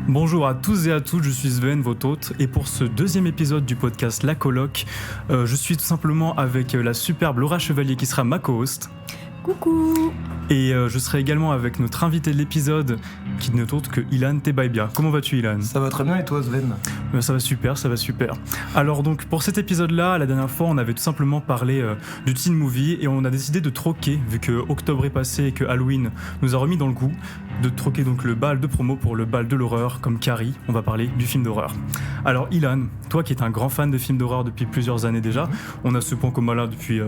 Bonjour à tous et à toutes, je suis Sven, votre hôte, et pour ce deuxième épisode du podcast La Coloc, je suis tout simplement avec la superbe Laura Chevalier qui sera ma co-host. Coucou. Et je serai également avec notre invité de l'épisode, qui n'est autre que Ilan Tebaibia. Comment vas-tu, Ilan ? Ça va très bien, et toi, Sven ? Ça va super, ça va super. Alors donc, pour cet épisode-là, la dernière fois, on avait tout simplement parlé du teen movie, et on a décidé de troquer, vu que octobre est passé et que Halloween nous a remis dans le goût, de troquer donc le bal de promo pour le bal de l'horreur, comme Carrie, on va parler du film d'horreur. Alors Ilan, toi qui es un grand fan de films d'horreur depuis plusieurs années déjà, on a ce point commun là depuis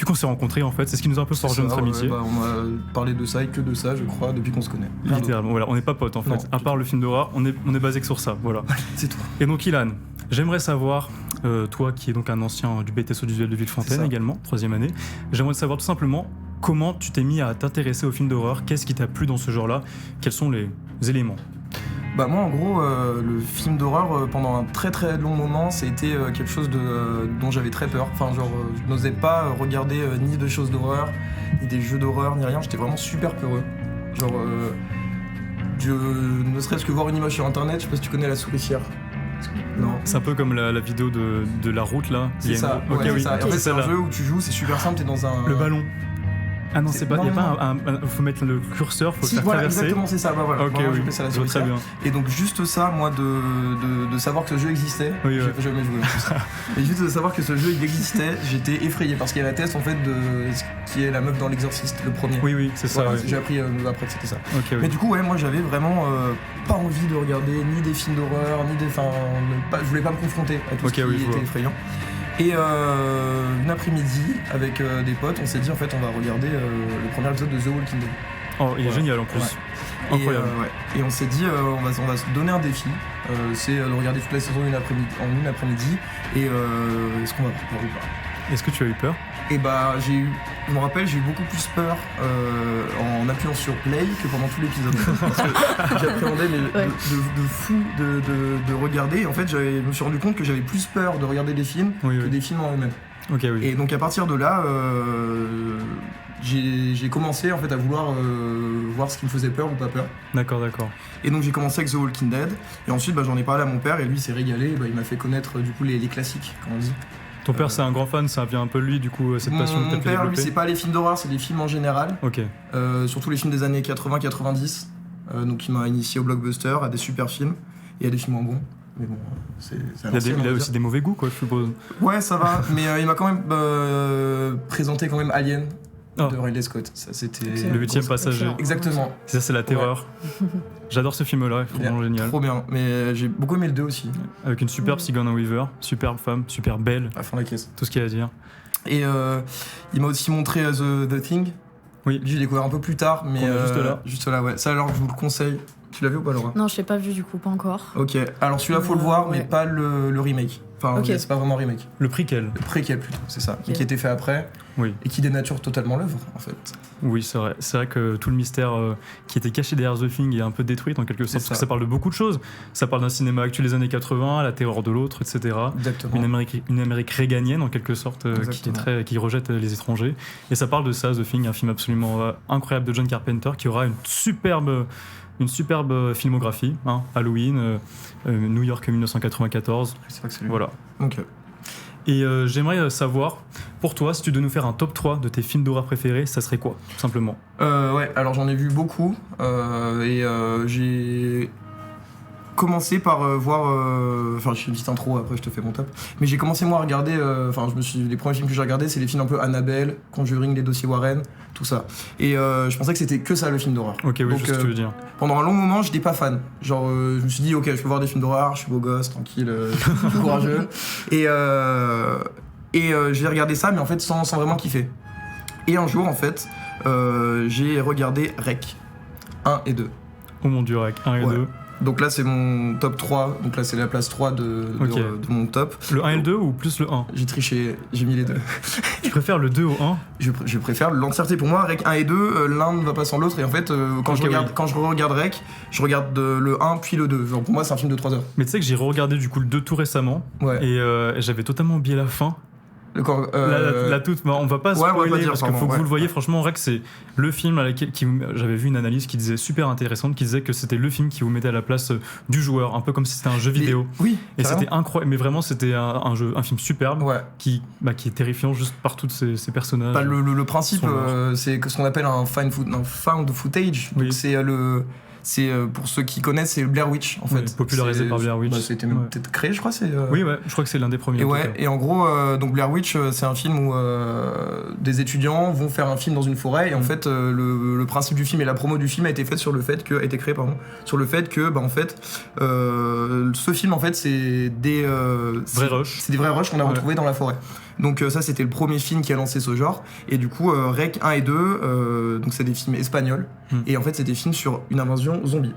qu'on s'est rencontrés en fait, c'est ce qui nous a un peu forgé notre amitié. On a parlé de ça et que de ça, je crois, depuis qu'on se connaît. Littéralement, voilà, on n'est pas potes en fait. Non, à part le film d'horreur, on est basé que sur ça, voilà. C'est tout. Et donc Ilan, j'aimerais savoir, toi qui es donc un ancien du BTS audiovisuel de Villefontaine également, 3e année, j'aimerais savoir tout simplement comment tu t'es mis à t'intéresser aux films d'horreur, qu'est-ce qui t'a plu dans ce genre-là, quels sont les éléments ? Bah moi en gros le film d'horreur pendant un très très long moment c'était quelque chose dont j'avais très peur. Enfin genre je n'osais pas regarder ni de choses d'horreur, ni des jeux d'horreur, ni rien, j'étais vraiment super peureux. Genre ne serait-ce que voir une image sur internet, je sais pas si tu connais la souricière. Non. C'est un peu comme la vidéo de la route là. C'est ça, Ok, oui. ça. En fait c'est un jeu où tu joues, c'est super simple, t'es dans un... Le ballon. Ah non, c'est pas. Il y a pas un. Faut mettre le curseur, faut si, faire voilà, traverser. Exactement, c'est ça. Bah voilà. Ok, moi, oui. je fais ça la souricière. Très bien. Et donc juste ça, moi, de savoir que ce jeu existait. Oui, j'ai jamais joué en plus. Et juste de savoir que ce jeu il existait, j'étais effrayé parce qu'il y a la test en fait de qui est la meuf dans l'Exorciste, le premier. Oui, c'est ça. Voilà, Oui. j'ai appris après que c'était ça. Ok, oui. Mais du coup, ouais, moi j'avais vraiment pas envie de regarder ni des films d'horreur, ni des. Enfin, je voulais pas me confronter à tout ce qui était effrayant. Et une après-midi, avec des potes, on s'est dit en fait on va regarder le premier épisode de The Walking Dead. Oh, il est génial en plus. Ouais. Incroyable. Et on s'est dit on va se donner un défi, c'est de regarder toute la saison en une après-midi, et est-ce qu'on va peur ou pas. Est-ce que tu as eu peur ? Et bah je me rappelle, j'ai eu beaucoup plus peur en appuyant sur play que pendant tout l'épisode. Parce que j'appréhendais de fou de regarder. Et en fait, je me suis rendu compte que j'avais plus peur de regarder des films que des films en eux-mêmes. Ok, oui. Et donc à partir de là, j'ai commencé en fait à vouloir voir ce qui me faisait peur ou pas peur. D'accord. Et donc j'ai commencé avec The Walking Dead. Et ensuite j'en ai parlé à mon père et lui il s'est régalé. Et, il m'a fait connaître du coup les classiques, comme on dit. Ton père c'est un grand fan, ça vient un peu de lui du coup cette passion que t'as pu développer. Mon père lui c'est pas les films d'horreur, c'est des films en général. Ok. Surtout les films des années 80-90. Donc il m'a initié au blockbuster, à des super films et à des films moins bons. Mais bon, il a aussi des mauvais goûts quoi, je suppose. Ouais, ça va, mais il m'a quand même présenté quand même Alien de Ridley Scott. Ça, c'était le 8e passager. Exactement. Ça, c'est la terreur. Ouais. J'adore ce film-là, il est vraiment génial. Trop bien, mais j'ai beaucoup aimé le 2 aussi. Avec une superbe Sigourney Weaver, superbe femme, super belle. À fond la caisse. Tout ce qu'il y a à dire. Et il m'a aussi montré The Thing. Oui. J'ai découvert un peu plus tard, mais juste là, ouais. Ça alors, je vous le conseille. Tu l'as vu ou pas, Laura ? Non, je l'ai pas vu du coup, pas encore. Ok, alors celui-là faut le voir, mais pas le remake. Enfin, c'est pas vraiment un remake. Le préquel. Le préquel plutôt, c'est ça. Okay. Mais qui a été fait après, et qui dénature totalement l'œuvre, en fait. Oui, c'est vrai. C'est vrai que tout le mystère qui était caché derrière The Thing est un peu détruit en quelque sorte, parce que ça parle de beaucoup de choses. Ça parle d'un cinéma actuel des années 80, la terreur de l'autre, etc. Exactement. Une Amérique réganienne en quelque sorte, qui rejette les étrangers. Et ça parle de ça, The Thing, un film absolument incroyable de John Carpenter, qui aura une superbe filmographie, hein, Halloween, New York 1994. C'est vrai que c'est lui. Voilà. Ok. Et j'aimerais savoir, pour toi, si tu devais nous faire un top 3 de tes films d'horreur préférés, ça serait quoi, tout simplement ? Ouais, alors j'en ai vu beaucoup, et j'ai commencé par voir... Enfin, je fais une petite intro, après je te fais mon top. Mais j'ai commencé moi à regarder... les premiers films que j'ai regardés, c'est les films un peu Annabelle, Conjuring, les dossiers Warren, tout ça. Et je pensais que c'était que ça, le film d'horreur. Ok, oui, donc, je sais ce que tu veux dire. Pendant un long moment, j'étais pas fan. Genre, je me suis dit, ok, je peux voir des films d'horreur, je suis beau gosse, tranquille, je suis courageux. Et j'ai regardé ça, mais en fait, sans vraiment kiffer. Et un jour, en fait, j'ai regardé Rec 1 et 2. Oh mon dieu, Rec 1 et 2. Donc là, c'est mon top 3. Donc là, c'est la place 3 de mon top. Le 1 et le 2 ou plus le 1 ? J'ai triché, j'ai mis les deux. Tu préfères le 2 au 1 ? Je préfère l'entièreté. Pour moi, Rec 1 et 2, l'un ne va pas sans l'autre. Et en fait, quand je regarde Rec, je regarde le 1 puis le 2. Genre, pour moi, c'est un film de 3 heures. Mais tu sais que j'ai re-regardé du coup le 2 tout récemment. Ouais. Et j'avais totalement oublié la fin. La toute, on va pas Ouais, on va spoiler pas dire, parce qu'il pardon, faut que ouais. vous le voyez. Franchement, Rec, c'est le film j'avais vu une analyse qui disait super intéressante, qui disait que c'était le film qui vous mettait à la place du joueur, un peu comme si c'était un jeu vidéo. Oui, Et carrément. c'était incroyable, mais vraiment c'était un film superbe Ouais. qui est terrifiant juste par tous ces personnages. Bah, le principe, Sont c'est ce qu'on appelle un found footage. Oui. Donc c'est pour ceux qui connaissent, c'est Blair Witch en fait. Oui, popularisé C'est- par Blair Witch. Bah, c'était même Ouais. peut-être créé, je crois. Oui, ouais, je crois que c'est l'un des premiers. Et en tout ouais, cas. et en gros, donc Blair Witch, c'est un film où des étudiants vont faire un film dans une forêt, et en fait, le principe du film et la promo du film a été créé sur le fait que, bah en fait, ce film en fait, c'est des Vrais rushs. c'est des vrais rushs qu'on a Ouais. retrouvés dans la forêt. Donc ça, c'était le premier film qui a lancé ce genre, et du coup, Rec 1 et 2, donc c'est des films espagnols, et en fait, c'est des films sur une invasion zombie.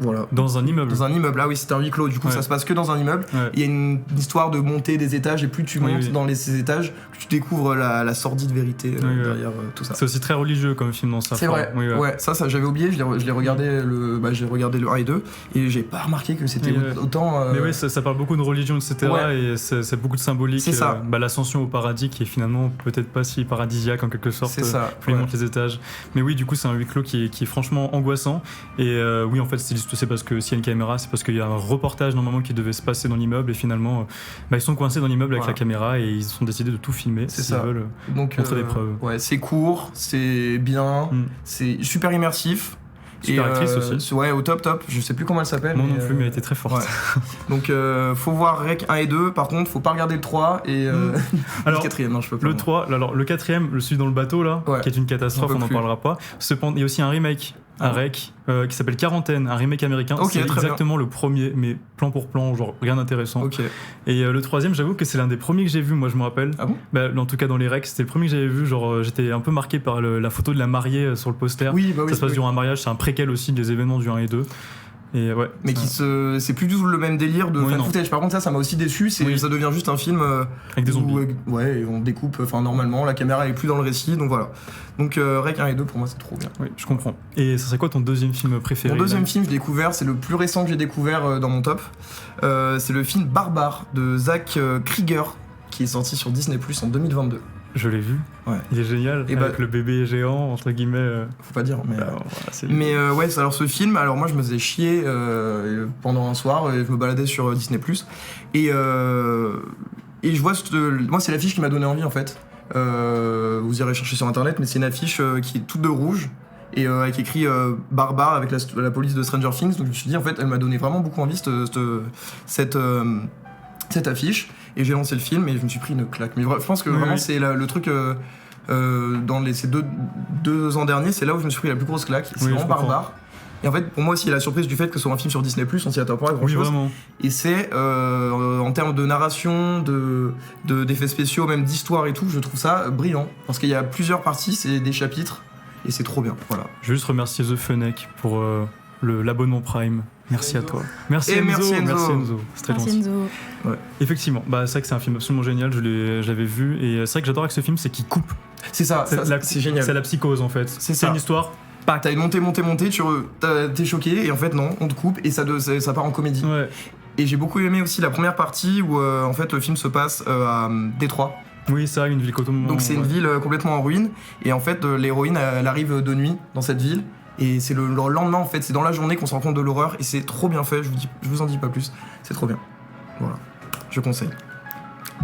Voilà. Dans un immeuble. Dans un immeuble, ah oui, c'est un huis clos, du coup Ouais. ça se passe que dans un immeuble. Ouais. Il y a une histoire de monter des étages, et plus tu Oui, montes oui. dans ces étages, plus tu découvres la sordide vérité Oui, oui. derrière tout ça. C'est aussi très religieux comme film dans sa C'est forme. vrai, Oui, ouais, ça j'avais oublié, je l'ai regardé j'ai regardé le 1 et 2, et j'ai pas remarqué que c'était Oui, ouais. autant... Mais oui, ça parle beaucoup de religion, etc. Ouais. Et c'est beaucoup de symbolique. C'est ça. L'ascension au paradis qui est finalement peut-être pas si paradisiaque en quelque sorte. C'est ça, Plus il ouais. monte les étages. Mais oui, du coup, c'est un huis clos qui est franchement angoissant. Et oui, en fait, c'est parce que s'il y a une caméra, c'est parce qu'il y a un reportage normalement qui devait se passer dans l'immeuble. Et finalement, ils sont coincés dans l'immeuble avec Voilà. la caméra et ils ont décidé de tout filmer C'est s'ils ça. veulent. Donc, montrer des preuves. Ouais, c'est court, c'est bien, Mm. c'est super immersif. Super Et, actrice aussi. Ouais, au top, je sais plus comment elle s'appelle. Moi non plus, mais elle était très forte. ouais. Donc faut voir Rec 1 et 2, par contre faut pas regarder le 3 et Alors, le 4ème, non je peux pas. Le 3, alors le 4ème, celui dans le bateau là, Ouais. qui est une catastrophe, J'en on peux n'en plus. parlera pas. Cependant, il y a aussi un remake, Ah. Rec, qui s'appelle Quarantaine, un remake américain. Ok, c'est très exactement le premier, mais plan pour plan, genre rien d'intéressant. Ok. Et le troisième, j'avoue que c'est l'un des premiers que j'ai vu, moi je me rappelle. Ah bon? En tout cas dans les Recs, c'était le premier que j'avais vu. Genre j'étais un peu marqué par la photo de la mariée sur le poster. Oui, bah oui. Ça se passe oui. durant un mariage, c'est un préquel aussi des événements du 1 et 2. Et ouais. Mais c'est plus du tout le même délire de Oui, fan non. footage. Par contre ça m'a aussi déçu, Oui. ça devient juste un film Avec des zombies. où ouais, on découpe normalement, la caméra est plus dans le récit, donc voilà. Donc Rec 1 et 2 pour moi c'est trop bien. Oui, je comprends. Et ça serait quoi ton deuxième film préféré Mon deuxième là film, j'ai découvert, c'est le plus récent que j'ai découvert dans mon top. C'est le film Barbare de Zach Krieger qui est sorti sur Disney Plus en 2022. Je l'ai vu. Ouais. Il est génial. Et avec bah- le bébé géant, entre guillemets. Faut pas dire, mais. Voilà, c'est- Mais ouais, alors ce film, alors moi je me faisais chier pendant un soir, et je me baladais sur Disney+, et je vois, moi c'est l'affiche qui m'a donné envie en fait. Vous irez chercher sur internet, mais c'est une affiche qui est toute de rouge, et avec écrit Barbare avec la police de Stranger Things, donc je me suis dit en fait elle m'a donné vraiment beaucoup envie cette affiche, et j'ai lancé le film et je me suis pris une claque. Mais je pense que Oui, vraiment oui. c'est le truc... dans ces deux ans derniers, c'est là où je me suis pris la plus grosse claque. C'est Oui, vraiment je comprends. Barbare. Et en fait, pour moi aussi, il y a la surprise du fait que ce soit un film sur Disney+, on s'y attend pas à grand Oui, chose. vraiment. Et c'est, en termes de narration, d'effets spéciaux, même d'histoire et tout, je trouve ça brillant. Parce qu'il y a plusieurs parties, c'est des chapitres, et c'est trop bien. Voilà. Je veux juste remercier The Fennec pour l'abonnement Prime. Merci à toi. Merci Et Enzo. merci Enzo. Merci Enzo. C'est très Merci gentil. Enzo. Effectivement, c'est vrai que c'est un film absolument génial. J'avais vu et c'est vrai que j'adore avec ce film, c'est qu'il coupe. C'est ça, c'est génial. C'est la psychose en fait. C'est ça. une histoire. T'as une montée, t'es choqué, et en fait non, on te coupe, et ça part en comédie. Ouais. Et j'ai beaucoup aimé aussi la première partie où en fait le film se passe à Détroit. Oui, c'est vrai, une ville complètement. Donc c'est une ville complètement en ruine, et en fait l'héroïne elle arrive de nuit dans cette ville, et c'est le lendemain en fait, c'est dans la journée qu'on se rend compte de l'horreur, et c'est trop bien fait, je vous en dis pas plus, c'est trop bien. Voilà, je conseille.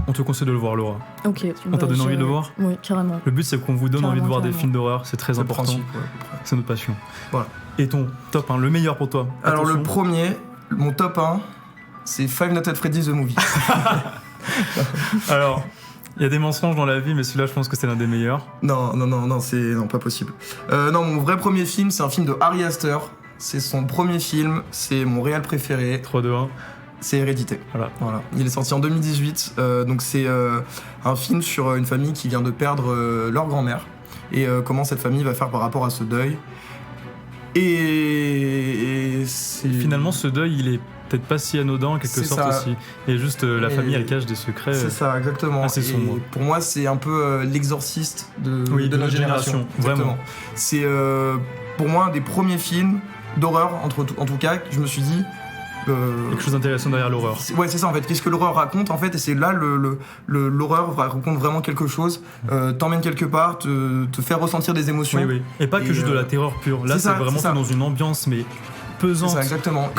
On te conseille de le voir, Laura. Ok. On t'a donné envie de le voir ? Oui, carrément. Le but, c'est qu'on vous donne envie de voir des Carrément. films d'horreur. C'est très C'est le important. principe, ouais, à peu près. C'est notre passion. Voilà. Et ton top 1, le meilleur pour toi ? Alors le Attention. premier, mon top 1, c'est Five Nights at Freddy's The Movie. Alors, il y a des mensonges dans la vie, mais celui-là, je pense que c'est l'un des meilleurs. Non, c'est pas possible. Non, mon vrai premier film, c'est un film de Ari Aster. C'est son premier film, c'est mon réal préféré, 3, 2, 1. c'est Hérédité. Voilà. Il est sorti en 2018, donc c'est un film sur une famille qui vient de perdre leur grand-mère, et comment cette famille va faire par rapport à ce deuil. Et c'est... Finalement, ce deuil, il est peut-être pas si anodin en quelque C'est sorte ça. aussi. Et juste, la Et famille, elle cache des secrets. C'est ça, exactement. assez Et sombre. pour moi, c'est un peu l'exorciste de notre génération. Exactement. Vraiment. C'est pour moi un des premiers films d'horreur, en tout cas, que je me suis dit, Quelque chose d'intéressant derrière l'horreur. Ouais, c'est ça en fait. Qu'est-ce que l'horreur raconte en fait? Et c'est là l'horreur raconte vraiment quelque chose, t'emmène quelque part, te faire ressentir des émotions. Oui. Et pas que juste de la terreur pure. Là, c'est vraiment dans une ambiance, mais pesante. C'est ça, exactement.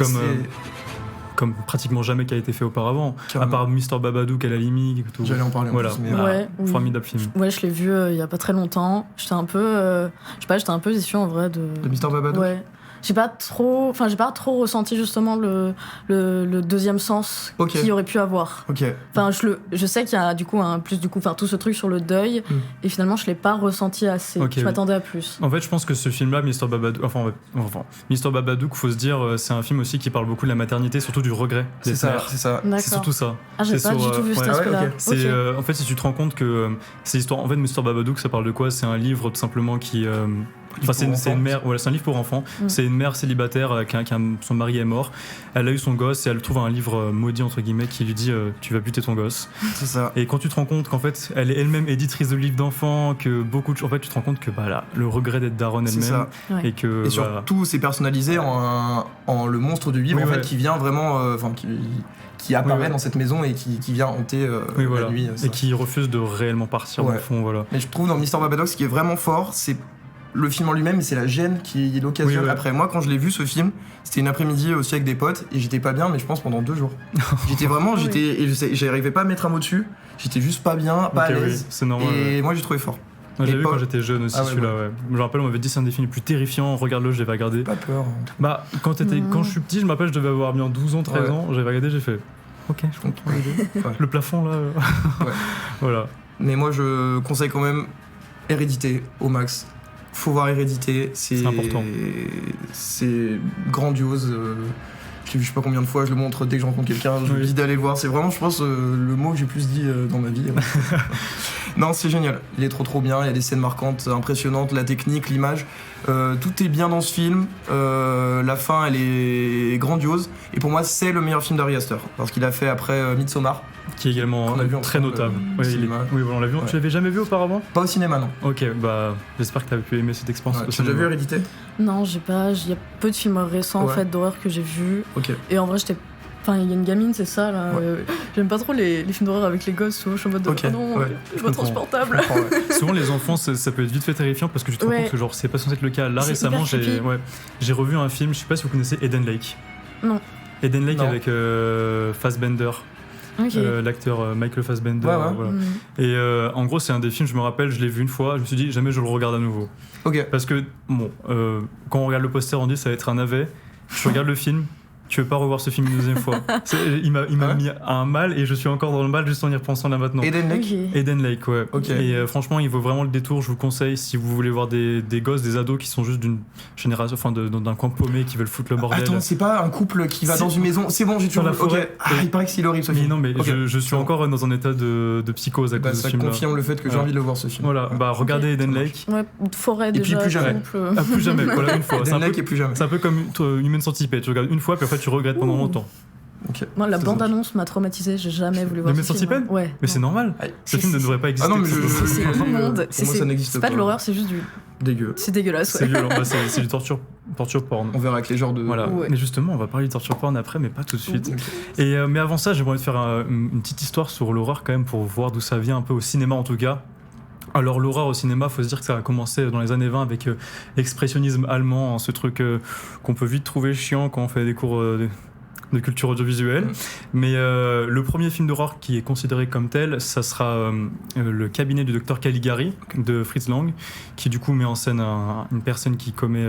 Comme pratiquement jamais qui a été fait auparavant, Carrément. à part Mr. Babadook à la limite et tout. J'allais en parler en voilà. plus, mais Formidable film. Ouais, je l'ai vu il y a pas très longtemps. J'étais un peu, j'étais un peu déçue en vrai de Mr. Babadook. Ouais. J'ai pas trop ressenti justement le deuxième sens qu'il y aurait pu avoir. Ok. Enfin, je sais qu'il y a tout ce truc sur le deuil, et finalement je l'ai pas ressenti assez. Je m'attendais à plus. En fait, je pense que ce film-là, Mr. Babadook, Mr. Babadook, faut se dire, c'est un film aussi qui parle beaucoup de la maternité, surtout du regret. C'est ça. D'accord. C'est surtout ça. Ah, j'ai pas du tout vu cet aspect-là. C'est en fait, si tu te rends compte que c'est l'histoire. En fait, Mr. Babadook, ça parle de quoi? C'est un livre tout simplement qui. C'est une mère, c'est un livre pour enfants. C'est une mère célibataire, son mari est mort. Elle a eu son gosse et elle trouve un livre maudit entre guillemets qui lui dit tu vas buter ton gosse. C'est ça. Et quand tu te rends compte qu'en fait elle est elle-même éditrice de livres d'enfants, que en fait tu te rends compte que le regret d'être daronne elle-même et surtout c'est personnalisé en le monstre du livre qui vient vraiment, qui apparaît dans cette maison et qui vient hanter la nuit. Et qui refuse de réellement partir au fond. Voilà. Mais je trouve dans Mr. Babadook ce qui est vraiment fort, c'est le film en lui-même, c'est la gêne qui l'occasionne. Après, moi, quand je l'ai vu ce film, c'était une après-midi aussi avec des potes et j'étais pas bien, mais je pense pendant 2 jours. J'arrivais pas à mettre un mot dessus, j'étais juste pas bien, pas à l'aise. C'est normal. Et moi, j'ai trouvé fort. J'ai vu quand j'étais jeune aussi celui-là. Ouais. Je me rappelle, on m'avait dit c'est un des films les plus terrifiants, regarde-le, je l'avais regardé. Pas peur. Quand je suis petit, je m'appelle, je devais avoir bien 12 ans, 13 ans, j'avais regardé, j'ai fait ok, je comprends l'idée. Le plafond là. Voilà. Mais moi, je conseille quand même Hérédité au max. Faut voir Hérédité, c'est important. C'est grandiose. Je l'ai vu je sais pas combien de fois, je le montre dès que je rencontre quelqu'un, je lui dis d'aller le voir. C'est vraiment, je pense, le mot que j'ai plus dit dans ma vie. Non, c'est génial. Il est trop bien. Il y a des scènes marquantes, impressionnantes, la technique, l'image. Tout est bien dans ce film. La fin, elle est grandiose. Et pour moi, c'est le meilleur film d'Ari Aster. Parce qu'il a fait après Midsommar. Qui est également très notable. Oui, on l'a vu. Tu l'avais jamais vu auparavant? Pas au cinéma, non. Ok, j'espère que tu as pu aimer cette expérience. Tu as déjà vu Hérédité? Non, j'ai pas. Il y a peu de films récents en fait d'horreur que j'ai vus. Ok. Et en vrai, il y a une gamine, c'est ça là. J'aime pas trop les films d'horreur avec les gosses. Je suis en mode je me transportable. Souvent, les enfants, ça peut être vite fait terrifiant parce que tu te rends compte que genre c'est pas censé être le cas. Là récemment, j'ai revu un film. Je sais pas si vous connaissez Eden Lake. Non. Eden Lake avec Fassbender. L'acteur Michael Fassbender. Voilà. Et en gros, c'est un des films, je me rappelle, je l'ai vu une fois, je me suis dit jamais je le regarde à nouveau. Parce que, quand on regarde le poster, on dit ça va être un navet. Je regarde le film, tu veux pas revoir ce film une deuxième fois. Il m'a mis à un mal et je suis encore dans le mal juste en y repensant là maintenant. Eden Lake Eden Lake, ouais. Et franchement, il vaut vraiment le détour. Je vous le conseille si vous voulez voir des gosses, des ados qui sont juste d'une génération, d'un coin paumé qui veulent foutre le bordel. Attends, c'est pas un couple qui va dans une maison. C'est bon, j'ai toujours la forêt. Il paraît que c'est horrible ce film. Non, mais je suis encore dans un état de psychose à cause de ce film. Ça confirme le fait que j'ai envie de le voir ce film. Voilà, regardez Eden Lake. Ouais, forêt déjà. Et puis plus jamais. Plus jamais, voilà, une fois. Eden Lake et plus jamais. C'est un peu comme Human Centipede. Tu regardes une fois, puis après tu regrettes pendant longtemps. Moi, la bande-annonce m'a traumatisée, j'ai jamais voulu voir ce film. Ouais. Mais c'est normal. Ce film ne devrait pas exister. Ah non, mais c'est immonde. Pour moi, ça n'existe pas. C'est pas de l'horreur, c'est juste du dégueu. C'est dégueulasse. C'est violent, c'est du torture porn. On verra avec les genres de. Voilà. Mais justement, on va parler de torture porn après, mais pas tout de suite. Et mais avant ça, j'aimerais te faire une petite histoire sur l'horreur quand même pour voir d'où ça vient un peu au cinéma en tout cas. Alors l'horreur au cinéma, faut se dire que ça a commencé dans les années 20 avec l'expressionnisme allemand, ce truc qu'on peut vite trouver chiant quand on fait des cours de culture audiovisuelle. Mais le premier film d'horreur qui est considéré comme tel, ça sera le cabinet du docteur Caligari de Fritz Lang, qui du coup met en scène une personne qui commet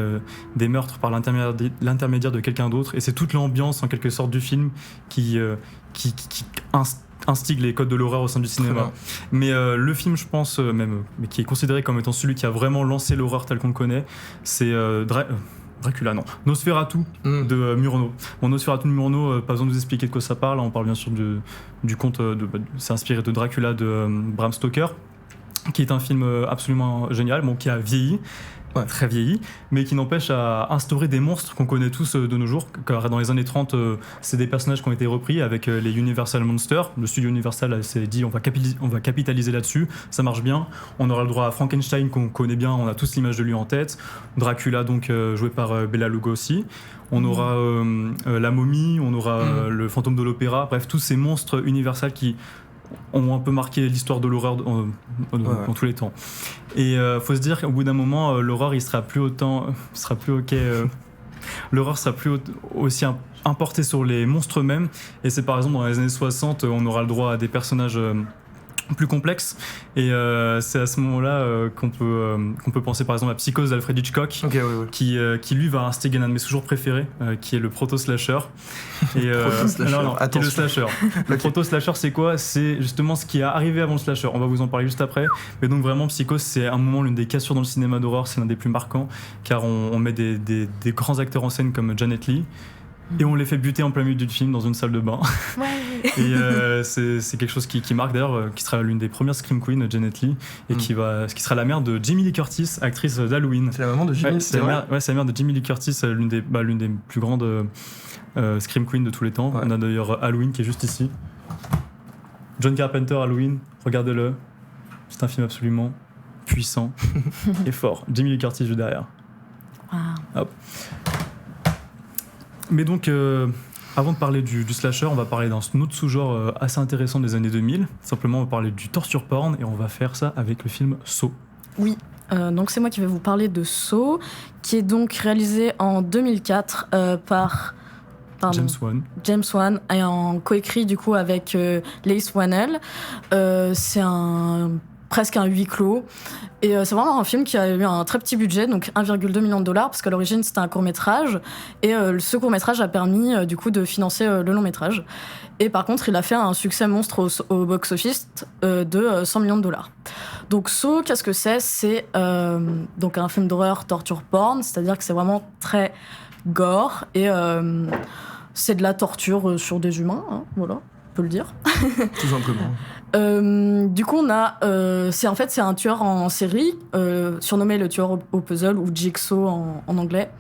des meurtres par l'intermédiaire de quelqu'un d'autre, et c'est toute l'ambiance en quelque sorte du film qui instigue les codes de l'horreur au sein du cinéma. Mais le film, je pense, mais qui est considéré comme étant celui qui a vraiment lancé l'horreur telle qu'on le connaît, c'est Dracula, non. Nosferatu de Murnau. Nosferatu de Murnau, pas besoin de vous expliquer de quoi ça parle. On parle bien sûr du conte, c'est inspiré de Dracula de Bram Stoker, qui est un film absolument génial, qui a vieilli. très vieilli, mais qui n'empêche à instaurer des monstres qu'on connaît tous de nos jours, car dans les années 30, c'est des personnages qui ont été repris avec les Universal Monsters. Le studio Universal s'est dit on va capitaliser là-dessus, ça marche bien. On aura le droit à Frankenstein qu'on connaît bien, on a tous l'image de lui en tête. Dracula, donc joué par Bela Lugosi. On aura la momie, on aura le fantôme de l'opéra, bref, tous ces monstres Universal qui ont un peu marqué l'histoire de l'horreur dans tous les temps. Et faut se dire qu'au bout d'un moment, l'horreur, il sera plus ok. L'horreur sera plus aussi importée sur les monstres eux-mêmes. Et c'est par exemple dans les années 60, on aura le droit à des personnages plus complexes. Et c'est à ce moment-là qu'on peut penser par exemple à Psychose d'Alfred Hitchcock, qui lui va instiguer l'un de mes toujours préférés, qui est le proto-slasher. Et, non, qui est le slasher. Le proto-slasher, c'est quoi ? C'est justement ce qui est arrivé avant le slasher. On va vous en parler juste après. Mais donc vraiment, Psychose, c'est un moment, l'une des cassures dans le cinéma d'horreur, c'est l'un des plus marquants, car on met des grands acteurs en scène comme Janet Leigh. Et on les fait buter en plein milieu du film dans une salle de bain. Ouais. Et c'est quelque chose qui marque d'ailleurs, qui sera l'une des premières Scream Queens, Janet Leigh, et qui sera la mère de Jamie Lee Curtis, actrice d'Halloween. C'est la maman de Jamie Lee. C'est la mère de Jamie Lee Curtis, l'une des plus grandes Scream Queens de tous les temps. Ouais. On a d'ailleurs Halloween qui est juste ici. John Carpenter, Halloween, regardez-le. C'est un film absolument puissant et fort. Jamie Lee Curtis juste derrière. Wow. Hop. Mais donc, avant de parler du slasher, on va parler d'un autre sous-genre assez intéressant des années 2000. Simplement, on va parler du torture porn et on va faire ça avec le film Saw. Oui, donc c'est moi qui vais vous parler de Saw, qui est donc réalisé en 2004 par James Wan, et en coécrit du coup avec Lace Whannell. C'est presque un huis clos. Et c'est vraiment un film qui a eu un très petit budget, donc 1,2 million de dollars, parce qu'à l'origine c'était un court-métrage. Et ce court-métrage a permis du coup de financer le long-métrage. Et par contre, il a fait un succès monstre au box-office de 100 millions de dollars. Donc Saw, qu'est-ce que c'est ? C'est donc un film d'horreur torture porn, c'est-à-dire que c'est vraiment très gore. Et c'est de la torture sur des humains, hein, voilà, on peut le dire. Tout simplement. Du coup, on a, c'est un tueur en série, surnommé le tueur au puzzle ou Jigsaw en anglais,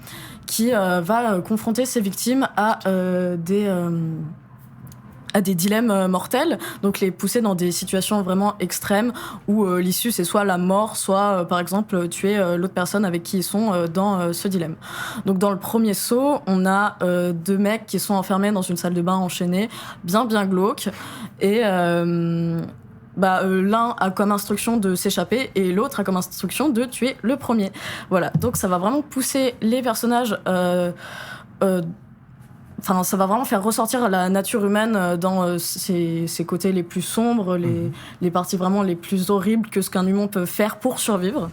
qui va confronter ses victimes à des dilemmes mortels, donc les pousser dans des situations vraiment extrêmes où l'issue c'est soit la mort, soit par exemple tuer l'autre personne avec qui ils sont dans ce dilemme. Donc dans le premier Saw, on a deux mecs qui sont enfermés dans une salle de bain enchaînée, bien glauque, et l'un a comme instruction de s'échapper et l'autre a comme instruction de tuer le premier. Voilà, donc ça va vraiment pousser les personnages ça va vraiment faire ressortir la nature humaine dans ses côtés les plus sombres, les parties vraiment les plus horribles que ce qu'un humain peut faire pour survivre.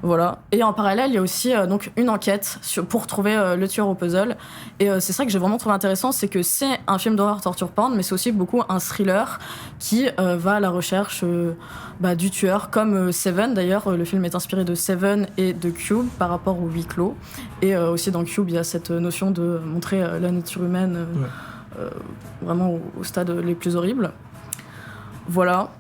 Voilà. Et en parallèle, il y a aussi donc une enquête pour trouver le tueur au puzzle. Et c'est ça que j'ai vraiment trouvé intéressant, c'est que c'est un film d'horreur torture porn, mais c'est aussi beaucoup un thriller qui va à la recherche du tueur, comme Seven. D'ailleurs, le film est inspiré de Seven et de Cube par rapport au huis clos. Et aussi dans Cube, il y a cette notion de montrer la nature humaine vraiment au stade les plus horribles. Voilà.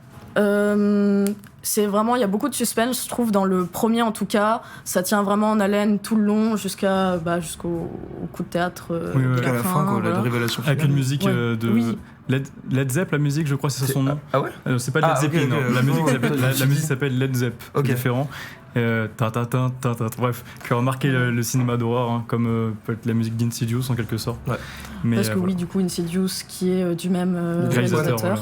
C'est vraiment, il y a beaucoup de suspense, je trouve, dans le premier en tout cas. Ça tient vraiment en haleine tout le long jusqu'au coup de théâtre de la fin, quoi, la révélation finale. Avec une musique de Led Zepp, la musique, je crois, c'est son nom. Ah ouais c'est pas Led Zeppelin, non. La musique s'appelle Led Zepp, c'est différent. Bref, qui a remarqué le cinéma d'horreur, hein, comme peut être la musique d'Insidious en quelque sorte. Ouais. Mais, parce que oui, du coup, Insidious qui est du même réalisateur. Voilà.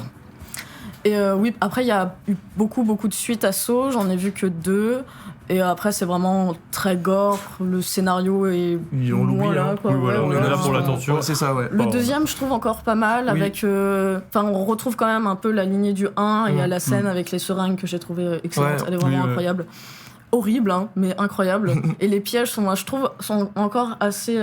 Et oui, après, il y a eu beaucoup de suites à Saw, j'en ai vu que 2. Et après, c'est vraiment très gore, le scénario est loin là. Quoi. Oui, voilà, on est là pour la torture. Ouais, c'est ça, ouais. Le deuxième, je trouve encore pas mal, avec... on retrouve quand même un peu la lignée du 1, et il y a la scène avec les seringues que j'ai trouvée excellente, elle est vraiment incroyable. Horrible, hein, mais incroyable. Et les pièges, je trouve, sont encore assez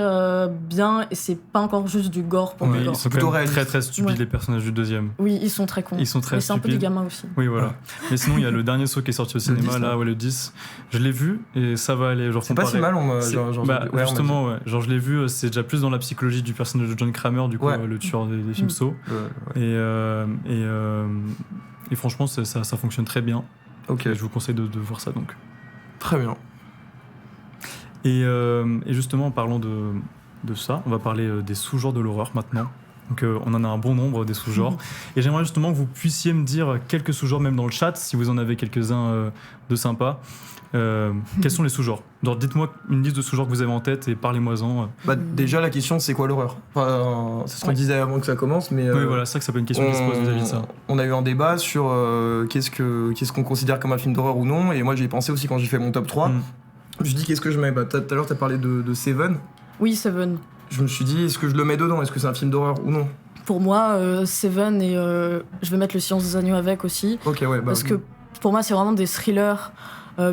bien, et c'est pas encore juste du gore pour le gore. Ils sont plutôt très très stupides, les personnages du deuxième. Oui, ils sont très cons. Ils sont très mais c'est stupides. un peu des gamins aussi. Oui, voilà. Mais sinon, il y a le dernier Saw qui est sorti au cinéma, le 10. Je l'ai vu, et ça va aller. Genre, c'est pas si mal, justement, genre, je l'ai vu, c'est déjà plus dans la psychologie du personnage de John Kramer, du coup, le tueur des films Saw. Et franchement, ça fonctionne très bien. Ok. Et je vous conseille de voir ça, donc. Très bien. Et justement, en parlant de ça, on va parler des sous-genres de l'horreur maintenant. Donc on en a un bon nombre des sous-genres. Et j'aimerais justement que vous puissiez me dire quelques sous-genres, même dans le chat, si vous en avez quelques-uns de sympas. Quels sont les sous-genres? Alors, dites-moi une liste de sous-genres que vous avez en tête et parlez-moi-en. Déjà, la question, c'est quoi l'horreur? C'est ce qu'on disait avant que ça commence, mais... Oui, voilà, c'est vrai que ça peut être une question qui se pose vis-à-vis de ça. On a eu un débat sur qu'est-ce qu'on considère comme un film d'horreur ou non, et moi, j'y ai pensé aussi quand j'ai fait mon top 3. Je me suis dit, qu'est-ce que je mets? Tout à l'heure, t'as parlé de Seven. Oui, Seven. Je me suis dit, est-ce que je le mets dedans? Est-ce que c'est un film d'horreur ou non? Pour moi, Seven et je vais mettre Le Silence des agneaux avec aussi. Ok, ouais. Parce que pour moi, c'est vraiment des thrillers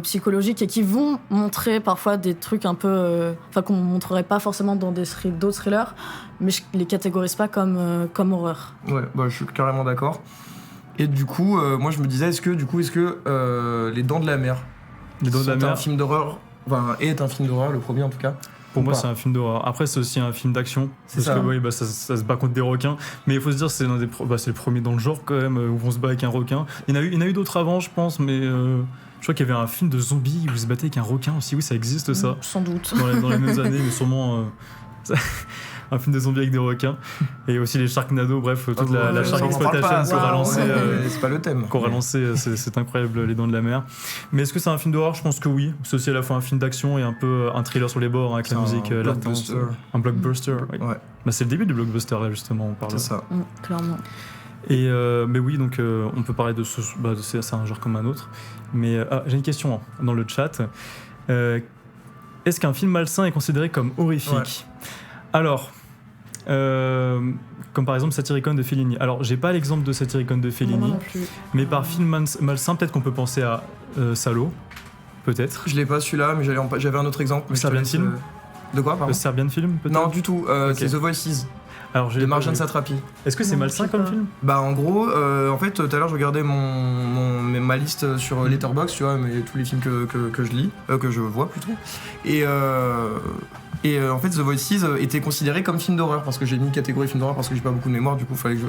psychologiques et qui vont montrer parfois des trucs un peu. qu'on montrerait pas forcément dans d'autres thrillers, mais je les catégorise pas comme horreur. Ouais, je suis carrément d'accord. Et du coup, moi je me disais, est-ce que Les Dents de la Mer est un film d'horreur, est un film d'horreur, le premier en tout cas? Pour moi, c'est un film d'horreur. Après, c'est aussi un film d'action. C'est parce ça. que oui, ça se bat contre des requins. Mais il faut se dire, c'est le premier dans le genre quand même où on se bat avec un requin. Il y en a eu d'autres avant, je pense, mais je crois qu'il y avait un film de zombies où ils se battaient avec un requin aussi. Oui, ça existe ça. Sans doute. Dans les mêmes années, mais sûrement un film de zombies avec des requins. Et aussi les Sharknado, bref, toute la Shark Exploitation qu'on a lancé. C'est pas le thème. C'est incroyable, Les Dents de la Mer. Mais est-ce que c'est un film d'horreur? Je pense que oui. C'est aussi à la fois un film d'action et un peu un thriller sur les bords avec la musique latente. Un blockbuster. Oui. Ouais. C'est le début du blockbuster là justement. On parle. C'est ça. Clairement. Et mais oui, donc on peut parler de c'est un genre comme un autre. Mais j'ai une question dans le chat. Est-ce qu'un film malsain est considéré comme horrifique? Alors, comme par exemple Satyricon de Fellini. Alors, j'ai pas l'exemple de Satyricon de Fellini, Moi non plus. mais par film malsain, peut-être qu'on peut penser à Salo, peut-être. Je l'ai pas celui-là, mais j'avais un autre exemple. Le Serbian Film. De quoi, pardon? Le Serbian Film, peut-être. Non, du tout. Ok. C'est The Voices Alors, de Marjane Satrapi. Est-ce que c'est Non, malsain je sais comme pas. film? En gros, en fait, tout à l'heure, je regardais ma liste sur Letterboxd, tu vois, mais tous les films que je lis, que je vois plutôt. Et en fait, The Voices était considéré comme film d'horreur, parce que j'ai mis une catégorie film d'horreur parce que j'ai pas beaucoup de mémoire, du coup, il fallait que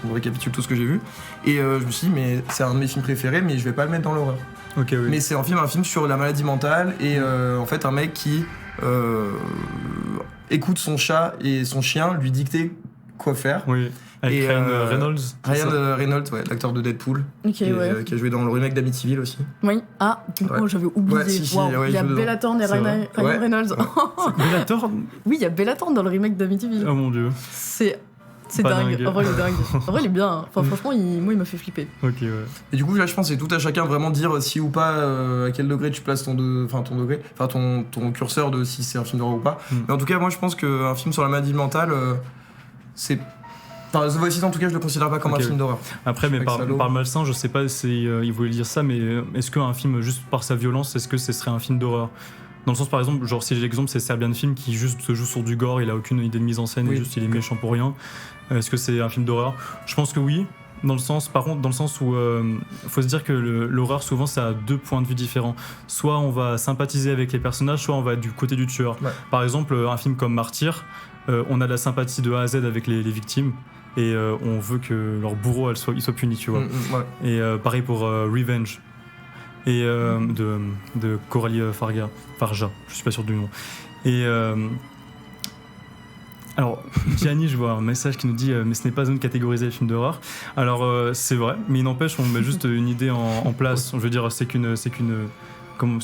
je récapitule tout ce que j'ai vu. Et je me suis dit, mais c'est un de mes films préférés, mais je vais pas le mettre dans l'horreur. Ok, oui. Mais c'est un film sur la maladie mentale, et en fait, un mec qui écoute son chat et son chien lui dicter quoi faire. Oui. Avec Et, Ryan Reynolds. Ryan Reynolds, ouais, l'acteur de Deadpool, Ok, qui a joué dans le remake d'Amityville aussi. Oui. Ah, Ouais. j'avais oublié. Ouais, si, Waouh, ouais, il y a il joue dedans. Bella Thorne et C'est Ryan vrai. Ouais. Reynolds. Bellator. Oui, il y a Bella Thorne dans le remake d'Amityville. Oh mon dieu. C'est Pas dingue. dingue. En vrai, il est dingue. En vrai, il est bien. hein. Enfin, franchement, il m'a fait flipper. Ok, ouais. Et du coup, là, je pense que c'est tout à chacun vraiment de dire si ou pas, à quel degré tu places ton curseur de si c'est un film d'horreur ou pas. Mais en tout cas, moi, je pense qu'un film sur la maladie mentale, c'est. Enfin, The Voices, en tout cas, je le considère pas comme Ok, un film d'horreur. Après, mais Avec par Salo. malsain, je sais pas si il voulait dire ça, mais est-ce qu'un film, juste par sa violence, est-ce que ce serait un film d'horreur? Dans le sens, par exemple, genre si j'ai l'exemple, c'est Serbian Film qui juste se joue sur du gore, il a aucune idée de mise en scène Oui. et juste il est méchant pour rien. Est-ce que c'est un film d'horreur? Je pense que oui. Par contre, dans le sens où faut se dire que l'horreur, souvent, ça a deux points de vue différents. Soit on va sympathiser avec les personnages, soit on va être du côté du tueur. Ouais. Par exemple, un film comme Martyr, on a de la sympathie de A à Z avec les victimes. Et on veut que leur bourreau il soit puni, tu vois. Ouais. Et pareil pour Revenge et de Coralie Farja, je suis pas sûr du nom. Et alors Gianni, je vois un message qui nous dit mais ce n'est pas zone catégorisée les films d'horreur. Alors c'est vrai, mais il n'empêche on met juste une idée en place. Je veux dire c'est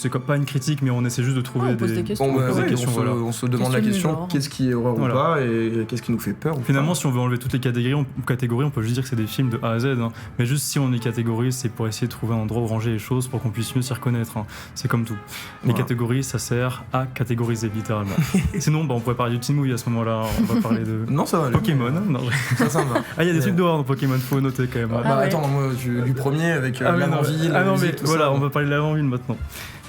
comme pas une critique, mais on essaie juste de trouver on pose des questions. Bon, on pose des ouais, questions, voilà. on se demande la Question du question genre. qu'est-ce qui est horreur Voilà. ou pas et qu'est-ce qui nous fait peur ou Finalement, pas. si on veut enlever toutes les catégories, on peut juste dire que c'est des films de A à Z. hein. Mais juste si on les catégorise, c'est pour essayer de trouver un endroit où ranger les choses pour qu'on puisse mieux s'y reconnaître. hein. C'est comme tout. Les Voilà. catégories, ça sert à catégoriser littéralement. Sinon, on pourrait parler du Teen Movie à ce moment-là. On va parler de Non, ça va aller. Pokémon. Non. Ça me va. Ah, il y a des Mais- trucs d'horreur dans Pokémon, faut noter quand même. hein. Ah ouais. Attends, moi, du premier avec Ah, mais non, l'avant-ville, ah la non, musique, mais tout voilà, ça. on va parler de l'avant-ville maintenant.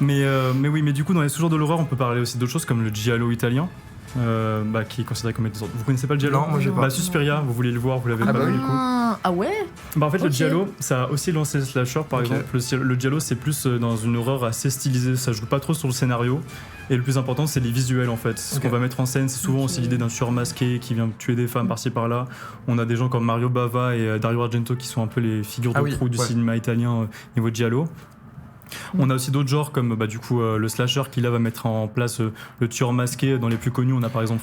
Mais oui, mais du coup, dans les sous-genres de l'horreur, on peut parler aussi d'autres choses comme le giallo italien, qui est considéré comme étant... Vous connaissez pas le giallo? Non, moi j'ai pas. Bah, Suspiria, vous voulez le voir, vous l'avez Ah pas bah vu oui. du coup. Ah ouais. Bah en fait le Ok. giallo ça a aussi lancé le slasher par Ok. exemple. Le giallo c'est plus dans une horreur assez stylisée, ça joue pas trop sur le scénario et le plus important c'est les visuels en fait. Ce Ok. qu'on va mettre en scène c'est souvent Ok. aussi l'idée d'un tueur masqué qui vient tuer des femmes par-ci par-là. On a des gens comme Mario Bava et Dario Argento qui sont un peu les figures de Ah oui, proue du ouais. cinéma italien niveau giallo. On a aussi d'autres genres comme du coup le slasher qui là va mettre en place le tueur masqué. Dans les plus connus, on a par exemple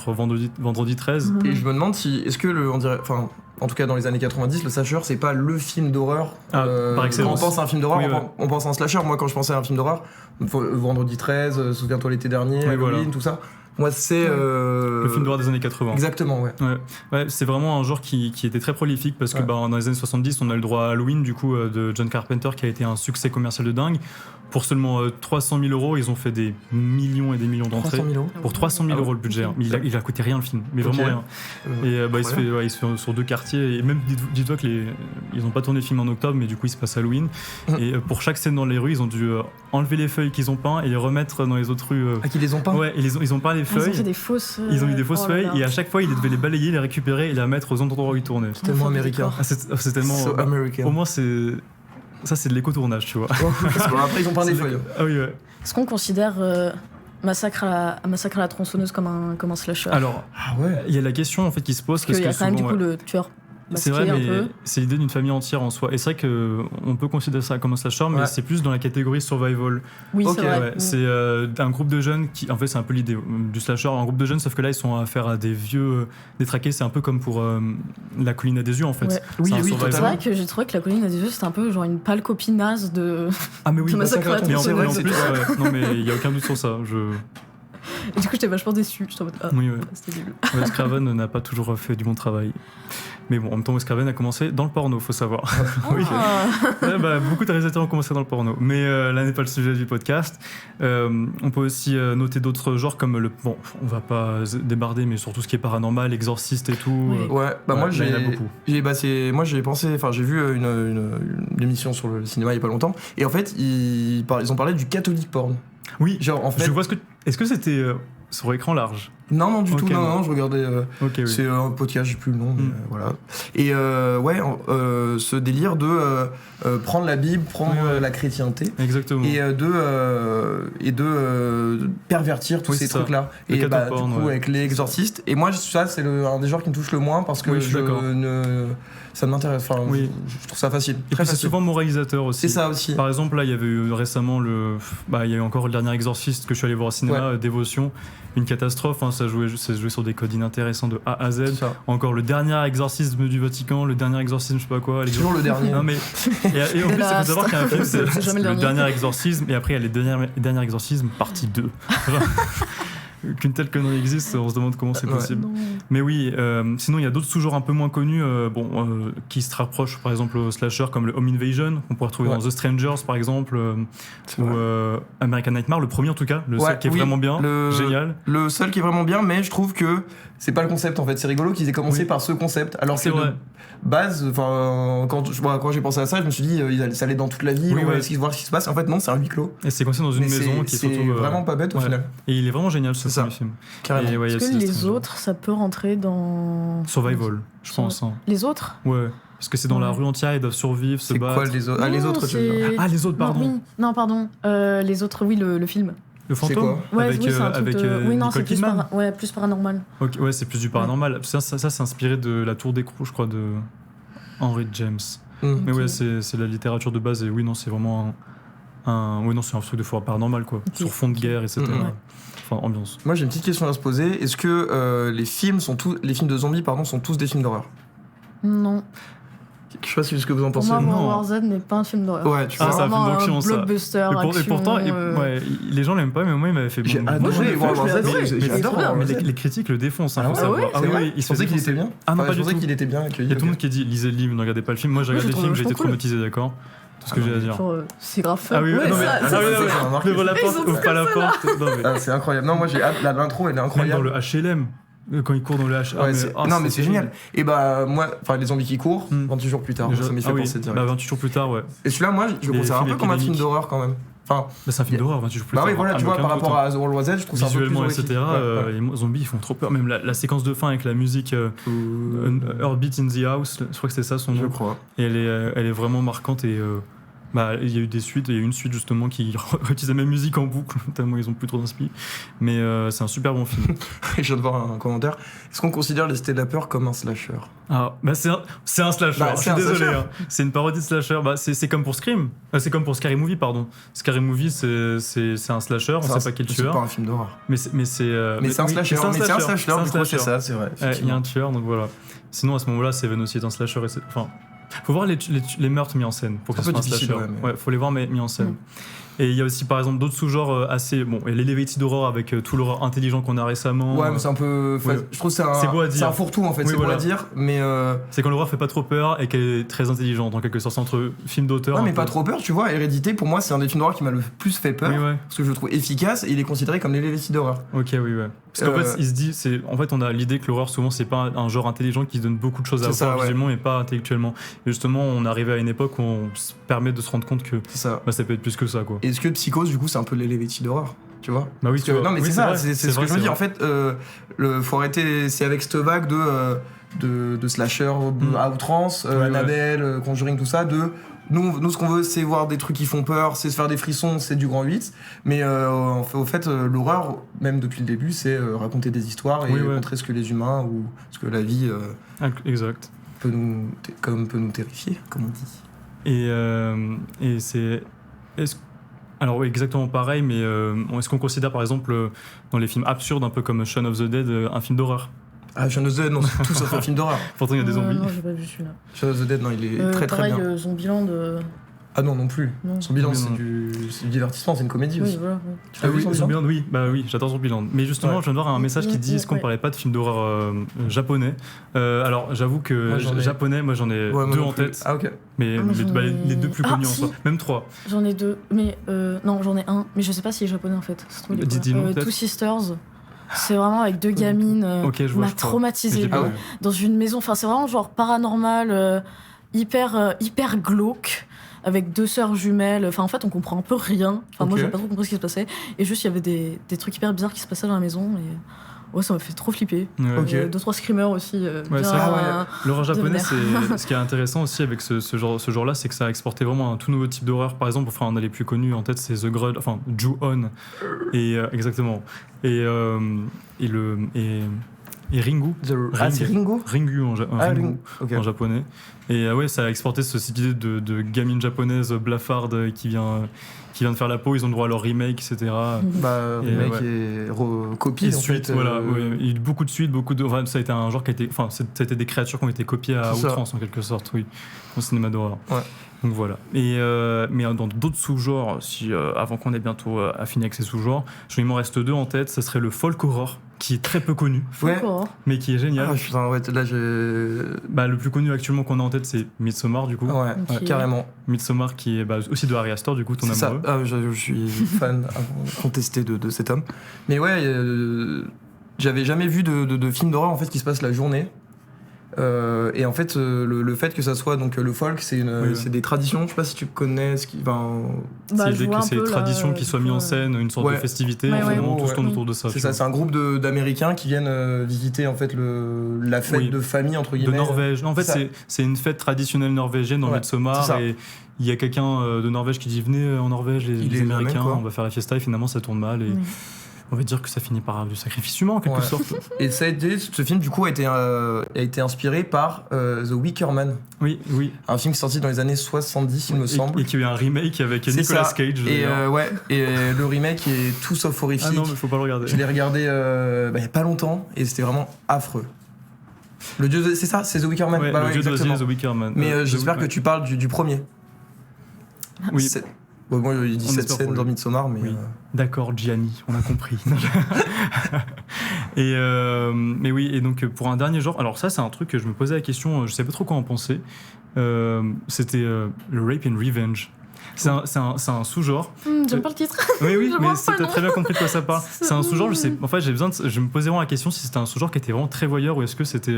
Vendredi 13. Et je me demande si, est-ce que en tout cas dans les années 90, le slasher c'est pas le film d'horreur. Par Quand excellence. on pense à un film d'horreur, Oui, on pense à un slasher. Moi quand je pensais à un film d'horreur, Vendredi 13, souviens-toi l'été dernier, Oui, Halloween, voilà. tout ça. Moi c'est Le film d'horreur des années 80. Exactement, ouais. Ouais, c'est vraiment un genre qui était très prolifique parce que Ouais. dans les années 70, on a le droit à Halloween du coup de John Carpenter qui a été un succès commercial de dingue. Pour seulement 300 000 €, ils ont fait des millions et des millions d'entrées. 300 000 €. Pour 300 000 Ah ouais. € le budget, Ok. hein. Mais il a coûté rien le film, mais Ok. vraiment rien. Et il se fait sur 2 quartiers, et même dis-toi que ils ont pas tourné le film en octobre, mais du coup il se passe Halloween. Et pour chaque scène dans les rues, ils ont dû enlever les feuilles qu'ils ont peint et les remettre dans les autres rues. Ah, qui les ont pas. Ouais, et ils ont peint les Ils ont feuilles. fait des fausses. Ils ont mis des fausses oh là feuilles là. et à chaque fois ils devaient les balayer, les récupérer et les remettre aux endroits où ils tournaient. C'est tellement américain. Ah, c'est tellement. So American. Au moins c'est de l'éco-tournage, tu vois. Bon, après ils ont peint des feuilles. Ah oui, ouais. Est-ce qu'on considère Massacre à la tronçonneuse comme un slasher? Alors, Ah ouais. il y a la question en fait qui se pose Parce qu'il y a que quand même du souvent, coup ouais. le tueur C'est masqué vrai, un mais peu. c'est l'idée d'une famille entière en soi. Et c'est vrai qu'on peut considérer ça comme un slasher, mais Ouais. c'est plus dans la catégorie survival. Oui, Ok, c'est vrai. Ouais, c'est un groupe de jeunes qui, en fait, c'est un peu l'idée du slasher, un groupe de jeunes, sauf que là, ils sont à faire à des vieux détraqués. C'est un peu comme pour la colline à des yeux, en fait. Ouais. Oui, C'est un oui, survival. C'est vrai que j'ai trouvé que la colline à des yeux c'était un peu genre une pâle copine naze de. Ah, mais oui, de Massacre à la mais en, C'est vrai, mais en c'est plus, vrai. ouais, non, mais il n'y a aucun doute sur ça. Et du coup j'étais vachement déçue. J'étais en mode, ah, Oui, ouais. c'était nul. Wes Craven n'a pas toujours fait du bon travail. Mais bon, en même temps, Wes Craven a commencé dans le porno, faut savoir. Oui. Ah. Ouais, beaucoup de réalisateurs ont commencé dans le porno. Mais là n'est pas le sujet du podcast. On peut aussi noter d'autres genres comme le. Bon, on va pas débarder, mais surtout ce qui est paranormal, exorciste et tout. Oui. Ouais, bah moi là, il y en a beaucoup. j'ai pensé, enfin j'ai vu une émission sur le cinéma il y a pas longtemps et en fait ils ont parlé du catholic porn. Oui, Genre en fait je vois ce que. Est-ce que c'était sur écran large? non du tout Ok, non, non. je regardais Ok, oui. c'est un podcast, j'ai plus le nom, mais, voilà. Et ce délire de prendre la Bible, prendre Oui, ouais. la chrétienté Exactement. et de pervertir tous Oui, ces c'est ça. trucs là Le et du cataport, coup ouais. avec les exorcistes et moi ça c'est un des genres qui me touche le moins parce que Oui, je suis d'accord. ça ne m'intéresse, enfin Oui. je trouve ça facile, Et très puis c'est facile. souvent moralisateur aussi. C'est ça aussi. Par exemple, là, il y avait eu récemment il y a eu encore le dernier Exorciste que je suis allé voir au cinéma, Dévotion, une catastrophe. Hein, ça jouait sur des codes inintéressants de A à C'est Z. ça. Encore le dernier exorcisme du Vatican, le dernier exorcisme, je sais pas quoi. Toujours le dernier. Non mais et en plus, il faut savoir qu'il y a un film, C'est c'est jamais le le dernier. dernier exorcisme, et après il y a les derniers exorcismes partie 2. Qu'une telle connerie existe, on se demande comment c'est Ouais. possible. Non. Mais oui, sinon il y a d'autres sous-genres un peu moins connus, qui se rapprochent par exemple au slasher comme le Home Invasion, qu'on pourrait retrouver Ouais. dans The Strangers par exemple, C'est ou vrai. American Nightmare, le premier en tout cas, le Ouais, seul qui est oui, vraiment bien, le- génial. Le seul qui est vraiment bien, mais je trouve que c'est pas le concept en fait. C'est rigolo qu'ils aient commencé Oui. par ce concept, alors que C'est vrai. de base, enfin, quand j'ai pensé à ça, je me suis dit, ça allait dans toute la ville, Oui, on va ouais. essayer de voir ce qui se passe. En fait, non, c'est un huis clos. Et c'est coincé dans une Mais maison qui est c'est surtout vraiment pas bête au ouais. final. Et il est vraiment génial ce C'est ça. premier film. Carrément. Et ouais, il y a Est-ce aussi que The les Strangers. autres ça peut rentrer dans. Survival, je pense. Hein. Les autres? Ouais. Parce que c'est dans la Ouais. rue entière, ils doivent survivre, se C'est battre. quoi les autres? Ah, les Non, autres, tu veux dire. c'est- Ah, les autres, pardon. Non, oui. Non, pardon. Les autres, oui, le film. Le C'est fantôme quoi Ouais, avec, oui, c'est un truc avec de... Oui, non, Nicole c'est plus, Kidman. plus paranormal. Ok, ouais, c'est plus du paranormal. Ça, c'est inspiré de La Tour d'écrou, je crois, de Henry James. Hmm. Mais Ok. ouais, c'est la littérature de base, et oui, non, c'est vraiment oui, non, c'est un truc de foire paranormal, quoi. Ok. Sur fond de guerre, etc. Mhm. Ouais. Enfin, ambiance. Moi, j'ai une petite question à se poser. Est-ce que les films de zombies, pardon, sont tous des films d'horreur? Non. Je sais pas si c'est ce que vous en Pour pensez. moi, non. World War Z n'est pas un film d'horreur. Ouais, tu Ah, vois. c'est un film vraiment d'action, ça. blockbuster, Et action, pourtant, euh, les gens l'aiment pas, mais moi, il m'avait fait J'ai bon. adoré Moi, je l'ai World War Z. adoré. J'ai Mais adoré trop bien. World Mais War Z. les critiques le défoncent, hein, Ah faut ouais, savoir. ouais, Ah c'est oui, vrai oui, il Je se fait pensais qu'il défoncer. était bien. Ah non, Enfin, pas je du pensais tout. qu'il était bien accueilli. Il y a tout le ok. monde qui dit lisez le livre, ne regardez pas le film. Moi, j'ai Moi, regardé je le film, trouve j'ai été cool. traumatisé, d'accord? Tout ce que Ah j'ai à non, dire. genre, c'est grave fun. Ah oui, Ouais, non, mais ça- ah ça- oui, ça- oui, ça- oui. Ouvre la Ils porte, sont ouvre pas la porte. Non, mais Ah, c'est incroyable. Non, moi j'ai hâte. L'intro, elle est même dans incroyable. le HLM, quand il court dans le HLM. Ouais, non, mais c'est génial. Et bah, moi, enfin, les zombies qui courent, Hmm. 28 jours plus tard, Déjà- ça m'y fait ah oui, penser direct. bah 28 jours plus tard, ouais. Et celui-là, moi, je le Les considère un peu films comme un film épidémiques. d'horreur quand même. Enfin, Bah, c'est un film d'horreur, 28 jours plus bah tard. oui, voilà, Ah, tu mais vois, aucun par doute, rapport hein. à World War Z, je trouve ça un peu plus Visuellement, horrifique. etc. Ouais, ouais. Les zombies, ils font trop peur. Même la séquence de fin avec la musique Heartbeat in the House, je crois que c'est ça son Je nom. crois. Et elle est vraiment marquante et Bah, il y a eu des suites, il y a eu une suite justement qui réutilise la même musique en boucle, tellement ils ont plus trop d'inspi. Mais c'est un super bon film. Je viens de voir un commentaire. Est-ce qu'on considère Les Cités de la Peur comme un slasher? Ah, bah c'est un slasher, Bah, je c'est suis un désolé. slasher. Hein. C'est une parodie de slasher. Bah, c'est comme pour Scream. C'est comme pour Scary Movie, pardon. Scary Movie, c'est un slasher, on sait pas quel C'est tueur. pas un film d'horreur. Mais c'est Mais c'est un oui, slasher. c'est un Mais c'est un slasher. slasher, du coup, c'est ça, c'est vrai. Il y a un tueur, donc voilà. Sinon, à ce moment-là, Seven aussi est un slasher. Enfin, faut voir les meurtres mis en scène pour que C'est ce un soit peu un difficile, slasher. ouais, mais- Ouais, faut les voir mais mis en scène. Mm. Et il y a aussi, par exemple, d'autres sous-genres assez. Bon, et l'Elevated Horror avec tout l'horreur intelligent qu'on a récemment. Ouais, mais c'est un peu. Ouais. Je trouve que c'est C'est beau à dire. C'est un fourre-tout en fait, Oui, c'est beau voilà. à dire, mais. C'est quand l'horreur fait pas trop peur et qu'elle est très intelligente, en quelque sorte, c'est entre film d'auteur. Ouais, un mais peu. pas trop peur, tu vois. Hérédité, pour moi, c'est un des films d'horreur qui m'a le plus fait peur. Oui, ouais. Parce que je le trouve efficace et il est considéré comme l'Elevated d'horreur. Ok, oui, ouais. Parce qu'en fait, il se dit, en fait, on a l'idée que l'horreur, souvent, c'est pas un genre intelligent qui donne beaucoup de choses à C'est ça, voir ouais. visuellement et pas intellectuellement. Et justement, on arrivait à une époque où on se permet de se rendre compte que C'est ça. bah, ça peut être plus que ça, quoi. Est-ce que Psychose, du coup, c'est un peu l'Elevated d'horreur, tu vois? Bah oui, Parce que- non, mais oui, c'est ça, vrai, c'est ce vrai, que je me c'est dis. En vrai. fait, faut arrêter. C'est avec cette vague de slasher à outrance, Ouais, ouais. Annabelle, Conjuring, tout ça, Nous, ce qu'on veut, c'est voir des trucs qui font peur, c'est se faire des frissons, c'est du grand 8. Mais au fait, l'horreur, même depuis le début, c'est raconter des histoires et Oui, ouais. montrer ce que les humains ou ce que la vie Exact. peut nous terrifier, comme on dit. Et c'est. Alors, oui, exactement pareil, mais est-ce qu'on considère, par exemple, dans les films absurdes, un peu comme Shaun of the Dead, un film d'horreur? Ah, Shaun of the Dead, non, c'est tout sauf un film d'horreur. Pourtant, il y a des zombies. Non, j'ai pas vu celui-là. Shaun of the Dead, non, il est très très pareil, bien. Zombieland. Ah non plus. Non. Son bilan, c'est Non. du divertissement, c'est une comédie Oui, aussi. voilà. Tu l'as vu, Zombieland Zombieland, oui, bah oui, j'adore Zombieland. Mais justement, Ouais. je viens de voir un message qui dit est-ce qu'on Ouais. parlait pas de films d'horreur japonais. Alors, j'avoue que Moi, j'en ai- japonais, moi j'en ai Ouais, moi deux non en plus. tête, Ah, ok. mais Ah, moi, les, j'en bah, ai- les deux plus Ah, connus en si. soi, même trois. J'en ai deux, mais non, j'en ai un, mais je sais pas s'il est japonais en fait. Ça se trouve, il est quoi. Dis-moi, peut-être. Two Sisters. C'est vraiment avec deux gamines. Ok, je vois, m'a je crois. traumatisé Je l'ai pas Ah ouais. vu. dans une maison. Enfin, c'est vraiment genre paranormal, hyper glauque, avec deux sœurs jumelles. Enfin, en fait, on comprend un peu rien. Enfin, moi, Ok. j'ai pas trop compris ce qui se passait. Et juste, il y avait des trucs hyper bizarres qui se passaient dans la maison. Et ouais, ça m'a fait trop flipper. Ouais. Ok. Deux, trois screamers aussi. Ouais, bien, c'est vrai. L'horreur de japonaise, vénère. ce qui est intéressant aussi avec ce genre-là, c'est que ça a exporté vraiment un tout nouveau type d'horreur. Par exemple, enfin, on a les plus connus en tête, c'est The Grudge, enfin Ju-On, et exactement, et Ringu. Ah, c'est Ringo? Ringu Ah, Ringu Ringo. Ok. en japonais. Et ouais, ça a exporté cette idée de gamine japonaise blafarde qui vient de faire la peau. Ils ont droit à leur remake, etc. Bah, Et remake ouais. et copie. Et en suite, fait, voilà. Ouais. Il y a eu beaucoup de suites, enfin, ça a été un genre qui a été, enfin, ça a été des créatures qui ont été copiées à C'est ça. outrance en quelque sorte, oui, au cinéma d'horreur. Ouais. Donc voilà. Et mais dans d'autres sous-genres, avant qu'on ait bientôt fini avec ces sous-genres, il m'en reste deux en tête. Ça serait le folk horror, qui est très peu connu, Ouais. D'accord. mais qui est génial. Ah, putain, ouais, là, j'ai. Bah, le plus connu actuellement qu'on a en tête, c'est Midsommar, du coup. Ouais, Ok. carrément. Midsommar, qui est aussi de Ari Aster, du coup, ton C'est ça. amoureux. Ah, je suis fan incontesté de cet homme. Mais ouais, j'avais jamais vu de film d'horreur en fait qui se passe la journée. Et en fait, le fait que ça soit donc le folk, c'est ouais. des traditions. Je sais pas si tu connais ce qui. Enfin, C'est Bah, je l'idée vois que un c'est peu, là, tradition qui soit du mis coup, en scène, une sorte Ouais. de festivité, Ouais, et ouais. finalement tout se tourne Ouais. autour de ça. c'est tu ça, vois. c'est un groupe d'Américains qui viennent visiter en fait la fête Oui. de famille entre De guillemets. Norvège. Non, en fait, C'est ça. c'est une fête traditionnelle norvégienne dans Ouais, Midsommar. c'est ça. Et il y a quelqu'un de Norvège qui dit venez en Norvège, Il les est là Américains, même, quoi. on va faire la fiesta. Et finalement, ça tourne mal. Et Oui. on va dire que ça finit par du sacrifice humain en quelque Ouais. sorte. Et ce film du coup a été inspiré par The Wicker Man, Oui, oui. un film qui est sorti dans les années 70 il me semble. Et qui a eu un remake avec C'est Nicolas ça. Cage. Et d'ailleurs. ouais, et le remake est tout sauf horrifique. Ah non, mais faut pas le regarder. Je l'ai regardé il y a pas longtemps et c'était vraiment affreux. Le dieu, c'est ça, c'est The Wicker Man. Ouais, Bah le ouais, dieu exactement. d'Osiris, The Wicker Man. Mais j'espère que tu parles du premier. Oui. Bon, moi il dit On cette espère scène pour dans lui. Midsommar, mais Oui. D'accord, Gianni, on a compris. Et mais oui, et donc pour un dernier genre, alors ça c'est un truc que je me posais la question, je sais pas trop quoi en penser. C'était le Rape and Revenge. C'est un sous-genre. J'aime pas le titre. Oui, oui, Je mais vois t'as pas le nom. très bien compris de quoi ça parle. C'est un sous-genre, je sais. En fait, je me posais vraiment la question si c'était un sous-genre qui était vraiment très voyeur ou est-ce que c'était.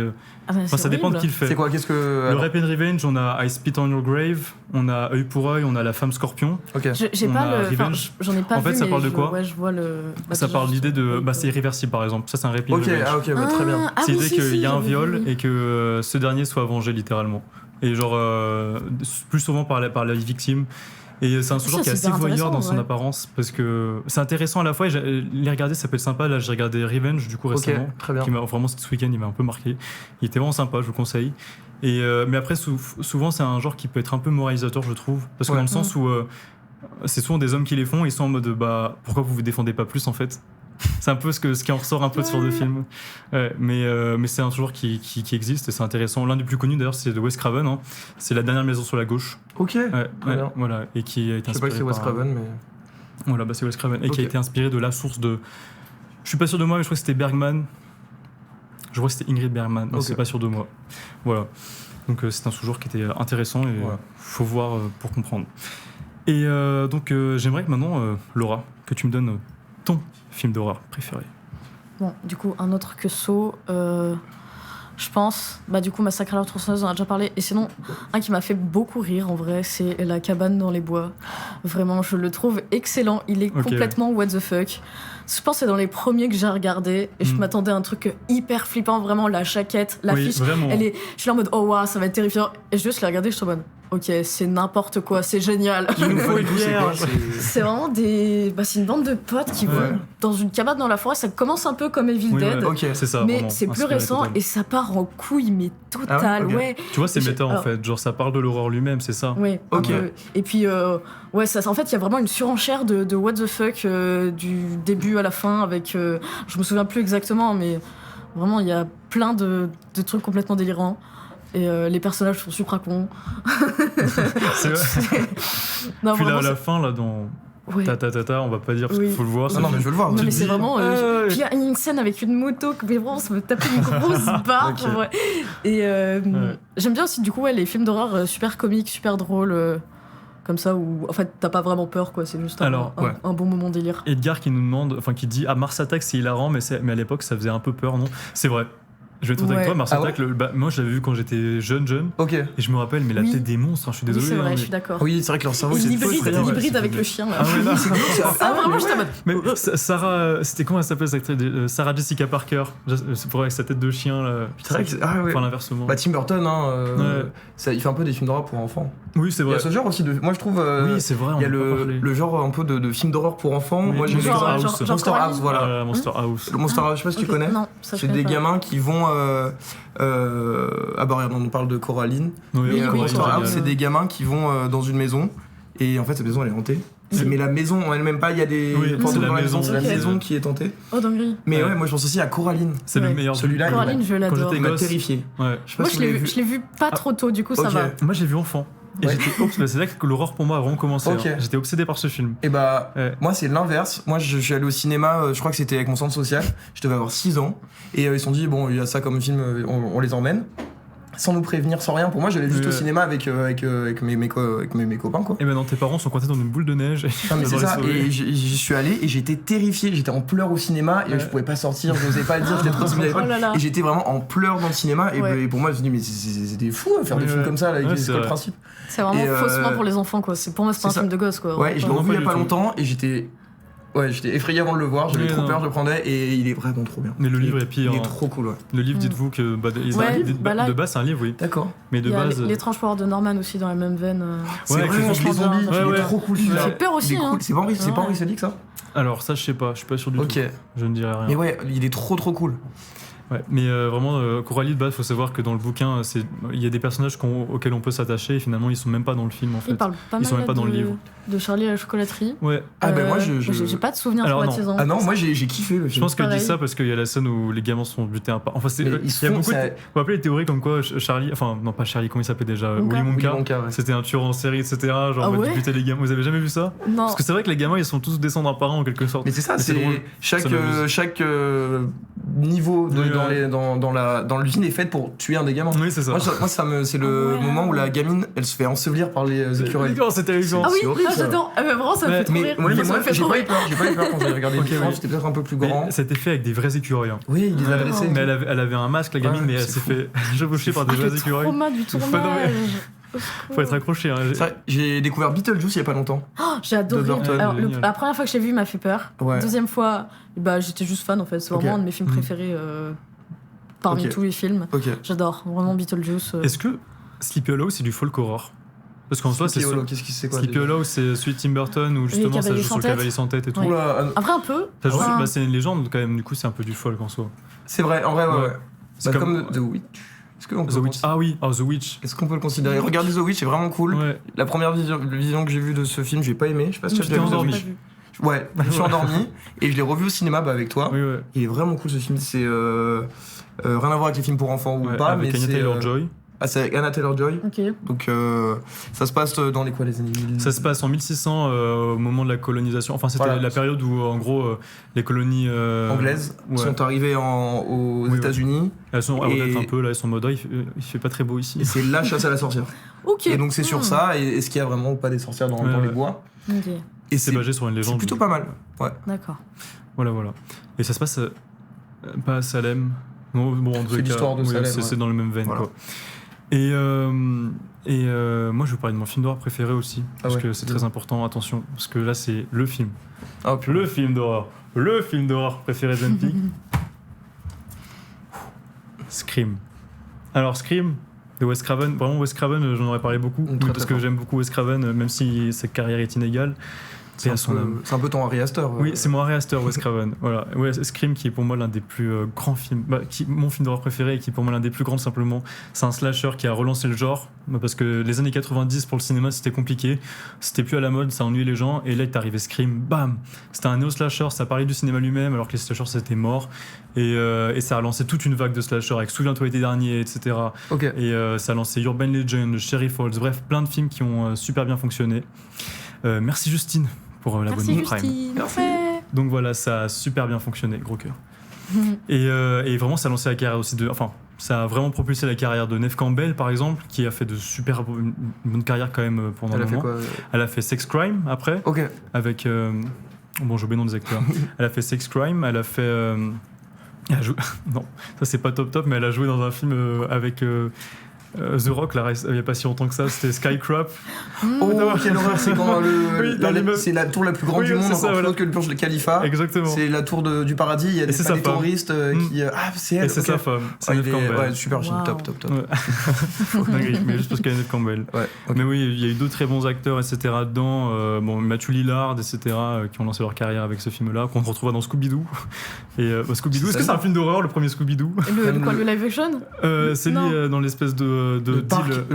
Ah, bah, Enfin, ça dépend de qui le fait. c'est quoi? Qu'est-ce que Le alors, Rape and Revenge, on a I Spit on Your Grave, on a Œil pour Œil, on a La Femme Scorpion. Ok. J'ai On pas a le. enfin, Revenge. j'en ai pas En vu. fait, ça mais parle de quoi Ouais, je vois le. Ça parle l'idée de. Bah, c'est irréversible par exemple. Ça, c'est un Rape and Ok, Revenge. ah ok, ouais, très bien. Ah, C'est oui, l'idée si, qu'il si, y a un j'avais viol vu. et que ce dernier soit vengé littéralement. Et genre, plus souvent par la victime. Et c'est un genre qui est assez voyeur dans son apparence, parce que c'est intéressant à la fois. Et les regarder, ça peut être sympa. Là, j'ai regardé Revenge, du coup, récemment. Très bien. Vraiment, ce week-end, il m'a un peu marqué. Il était vraiment sympa, je vous conseille. Et, mais après, souvent, c'est un genre qui peut être un peu moralisateur, je trouve. Parce que dans le sens où c'est souvent des hommes qui les font, ils sont en mode pourquoi vous défendez pas plus en fait. C'est un peu ce qui en ressort un peu de ce genre de film. Mais c'est un genre qui existe et c'est intéressant. L'un des plus connus d'ailleurs, c'est de Wes Craven. Hein. C'est La Dernière Maison sur la Gauche. Ok. Voilà. Et qui a été inspiré. Je sais pas que c'est Wes Craven, mais. Voilà, c'est Wes Craven. Et qui a été inspiré de la source de. Je suis pas sûr de moi, mais je crois que c'était Bergman. Je crois que c'était Ingrid Bergman. Non, c'est pas sûr de moi. Voilà. Donc c'est un sous-genre qui était intéressant et faut voir pour comprendre. Et donc j'aimerais que maintenant, Laura, que tu me donnes ton film d'horreur préféré. Bon, du coup, un autre que Saw, je pense, du coup, Massacre à la tronçonneuse, on en a déjà parlé. Et sinon, un qui m'a fait beaucoup rire, en vrai, c'est La cabane dans les bois. Vraiment, je le trouve excellent. Il est complètement what the fuck. Je pense que c'est dans les premiers que j'ai regardé et je m'attendais à un truc hyper flippant, vraiment, la jaquette, l'affiche. Je suis là en mode, oh waouh, ça va être terrifiant. Et je l'ai regardé, je suis en mode, ok, c'est n'importe quoi, c'est génial. C'est vraiment c'est une bande de potes qui vont dans une cabane dans la forêt. Ça commence un peu comme Evil Dead, c'est ça, mais c'est plus récent et ça part en couille, mais total, Tu vois, c'est méta en fait, genre ça parle de l'horreur lui-même, c'est ça. Oui, et puis, ça, en fait, il y a vraiment une surenchère de what the fuck du début à la fin avec, je me souviens plus exactement, mais vraiment, il y a plein de trucs complètement délirants. Et les personnages sont super cons. C'est vrai. Non, puis là, à la fin, là, dans on va pas dire parce qu'il faut le voir. Non, mais je veux le voir. Non, mais c'est vraiment. Puis il y a une scène avec une moto que vraiment, ça me tapait une grosse barre. Et j'aime bien aussi, du coup, les films d'horreur super comiques, super drôles. Comme ça, où en fait, t'as pas vraiment peur, quoi. C'est juste un bon moment délire. Edgar qui nous demande, qui dit Mars Attack, c'est hilarant, mais à l'époque, ça faisait un peu peur, non? C'est vrai. Je vais être avec toi, Mars Attack, moi je l'avais vu quand j'étais jeune. Ok. Et je me rappelle, mais la tête des monstres, je suis désolé. Oui, c'est vrai, je suis d'accord. Oui, c'est vrai que leur cerveau, c'est l'hybride avec le chien. Là. Vraiment, j'étais en mode. Mais Sarah, c'était comment elle s'appelle cette actrice? Sarah Jessica Parker, c'est pour avec sa tête de chien là. C'est vrai que enfin l'inversement. Tim Burton, il fait un peu des films d'horreur pour enfants. Oui, c'est vrai. Il y a ce genre aussi moi je trouve. Oui, c'est vrai. Il y a le genre un peu de films d'horreur pour enfants. Moi j'ai Monster House, voilà. Monster House. Le Monster House, je sais pas si tu connais. C'est des gamins qui vont on parle de Coraline. Monster House, c'est des gamins qui vont dans une maison et en fait cette maison elle est hantée. Mais la maison en elle-même pas, il y a des fantômes dans la maison, c'est la maison qui est hantée. Oh dinguerie. Mais moi je pense aussi à Coraline. C'est le meilleur. Celui-là, Coraline, je l'adore. Il m'a terrifié. Moi je l'ai vu pas trop tôt, du coup ça va. Moi j'ai vu enfant. Et c'est là que l'horreur pour moi a vraiment commencé. J'étais obsédé par ce film. Et moi c'est l'inverse. Moi je suis allé au cinéma, je crois que c'était avec mon centre social. Je devais avoir 6 ans. Et ils se sont dit, bon, il y a ça comme film, on les emmène. Sans nous prévenir, sans rien. Pour moi, j'allais juste au cinéma avec mes copains, quoi. Et maintenant, tes parents sont coincés dans une boule de neige. Non, mais c'est ça. Et j'y suis allé et j'étais terrifié. J'étais en pleurs au cinéma et je pouvais pas sortir. Je n'osais pas le dire. J'étais trop timide. Et j'étais vraiment en pleurs dans le cinéma. Et pour moi, je me suis dit, mais c'était fou faire des films comme ça. C'est quoi le principe? C'est vraiment faussement pour les enfants, quoi. Pour moi, c'est pas un film de gosse, quoi. Ouais, je l'ai revu il y a pas longtemps et j'étais effrayé avant de le voir, j'avais trop peur, je le prenais et il est vraiment trop bien. Mais le livre est pire. Il est trop cool, Le livre, dites-vous que de base, c'est un livre, oui. D'accord. Mais de base. L'étrange pouvoir de Norman aussi dans la même veine. C'est vrai, avec les zombies, il est trop cool. Il fait peur aussi. C'est pas Henry Selick ça? Alors ça, je sais pas, je suis pas sûr du tout. Je ne dirais rien. Mais ouais, il est trop cool. Ouais, mais vraiment, Coralie, de base, il faut savoir que dans le bouquin, il y a des personnages auxquels on peut s'attacher et finalement, ils sont même pas dans le film en fait. Ils sont même pas dans le livre. De Charlie à la chocolaterie. Ouais. Moi, j'ai pas de souvenir traumatisant. Ah non, moi j'ai kiffé le film. Je pense qu'elle dit ça parce qu'il y a la scène où les gamins sont butés un par. Enfin, il y a beaucoup. Vous vous rappelez les théories comme quoi Charlie, enfin non pas Charlie, comment il s'appelait déjà, Willy Wonka, c'était un tueur en série, etc. Genre en mode buter les gamins. Vous avez jamais vu ça? Non. Parce que c'est vrai que les gamins, ils sont tous descendants un par un en quelque sorte. Mais c'est ça, c'est chaque niveau dans l'usine est faite pour tuer un des gamins. Oui, c'est ça. Moi, c'est le moment où la gamine, elle se fait ensevelir par les écureuils. C'est terrifiant. Ah oui, j'adore. Vraiment, ça me fait trop rire. Moi, j'ai pas eu peur quand j'ai regardé le film. J'étais peut-être un peu plus grand. C'était fait avec des vrais écureuils. Oui, il les a dressés. Mais elle avait un masque, la gamine, mais elle s'est fait chevaucher par des vrais écureuils. Le trauma du tournage. Faut être accroché. J'ai découvert Beetlejuice il y a pas longtemps. J'ai adoré. Alors, la première fois que je l'ai vu, il m'a fait peur. Deuxième fois, j'étais juste fan en fait. C'est vraiment un de mes films préférés parmi tous les films. J'adore vraiment Beetlejuice. Est-ce que Sleepy Hollow, c'est du folk horror. Parce qu'en soi, c'est Sleepy Hollow, qu'est-ce que c'est quoi Sleepy déjà Hollow, c'est celui de Tim Burton où justement ça Cavaliers joue sur sans le tête. cavalier sans tête et tout. Ouais. Oula, Après, un peu. Ça joue- Enfin, c'est une légende quand même, du coup, c'est un peu du folk en soi. c'est vrai, en vrai, ouais. Ouais. C'est Bah, comme The Witch. Est-ce qu'on peut The Witch. Ah oui, The Witch. Est-ce qu'on peut le considérer? Regardez The Witch, c'est vraiment cool. Ouais. La première vision que j'ai vue de ce film, j'ai pas aimé. Je sais pas si tu as J'étais déjà vu The endormi. Witch. Ouais, je suis endormi et je l'ai revu au cinéma avec toi. Oui, ouais. Il est vraiment cool ce film. C'est rien à voir avec les films pour enfants ou Ouais, pas, avec mais Anya c'est Taylor-Joy. Ah, c'est avec Anna Taylor-Joy. Ok. Donc ça se passe dans les quoi, les années 1000? Ça se passe en 1600 au moment de la colonisation. Enfin, c'était Voilà. la période où, en gros, les colonies Anglaises ouais. sont arrivées aux Oui, États-Unis Elles sont Et- remettent un peu là, elles sont en mode il fait pas très beau ici. et c'est la chasse à la sorcière. Ok. Et donc c'est sur Hmm. ça et est-ce qu'il y a vraiment ou pas des sorcières dans les Ouais. bois? Ok. Et C'est basé sur une c'est légende. plutôt pas mal. Ouais. D'accord. Voilà. Et ça se passe pas à Salem. Non, bon, en tout C'est cas, l'histoire de Salem, c'est ouais. dans le même veine. Voilà. Quoi. Et moi, je vais vous parler de mon film d'horreur préféré aussi, parce ouais. que c'est très important. Attention, parce que là, c'est le film. Ah, puis Le film d'horreur préféré d'Enpy. Scream. Alors Scream de Wes Craven, vraiment Wes Craven, j'en aurais parlé beaucoup, Très, parce très que fort. j'aime beaucoup Wes Craven, même si sa carrière est inégale. c'est à son âme. un peu ton Harry Astor. Oui, c'est mon Harry Astor, Wes Craven. Voilà. Ouais, Scream qui est pour moi l'un des plus grands films, mon film d'horreur préféré et qui est pour moi l'un des plus grands simplement. C'est un slasher qui a relancé le genre parce que les années 90 pour le cinéma c'était compliqué, c'était plus à la mode, ça ennuyait les gens et là il est arrivé Scream, bam, c'était un néo-slasher, ça parlait du cinéma lui-même alors que les slashers c'était mort et ça a lancé toute une vague de slashers avec Souviens-toi l'été dernier, etc. Ok. Et ça a lancé Urban Legend, Sheriff Falls, bref, plein de films qui ont super bien fonctionné. Merci Justine pour l'abonnement Merci Prime. Justine. Merci. Ouais. Donc voilà, ça a super bien fonctionné, gros cœur. Et vraiment, ça a lancé la carrière aussi de. Enfin, ça a vraiment propulsé la carrière de Neve Campbell, par exemple, qui a fait de une bonne carrière quand même pendant Elle un a fait moment. quoi? Elle a fait Sex Crime après, Ok. avec. Bon, j'ai oublié le nom des acteurs. Elle a fait Sex Crime, elle a fait. Elle a joué... Non, ça c'est pas top, mais elle a joué dans un film avec. The Rock, là, il n'y a pas si longtemps que ça, c'était Skycrop. Oh, quelle horreur! C'est quand Oui, dans l'immeuble. c'est la tour la plus grande Oui, du monde, c'est encore ça, plus voilà. haute que le Burj Khalifa. Exactement. C'est la tour du paradis. Il y a Et c'est des sa femme. touristes qui. Ah, c'est Et elle. c'est ok. sa femme, c'est Ah, Neve Campbell. ouais, super, Wow. top. Ouais. Dinguerie, mais juste parce qu'elle est Neve Campbell. Ouais. ok. Mais oui, il y a eu d'autres très bons acteurs, etc. dedans. Bon, Matthew Lillard, etc. Qui ont lancé leur carrière avec ce film-là, qu'on retrouvera dans Scooby-Doo. Et Scooby-Doo, est-ce que c'est un film d'horreur, le premier Scooby-Doo? Le live action? C'est Non. lui dans l'espèce de Le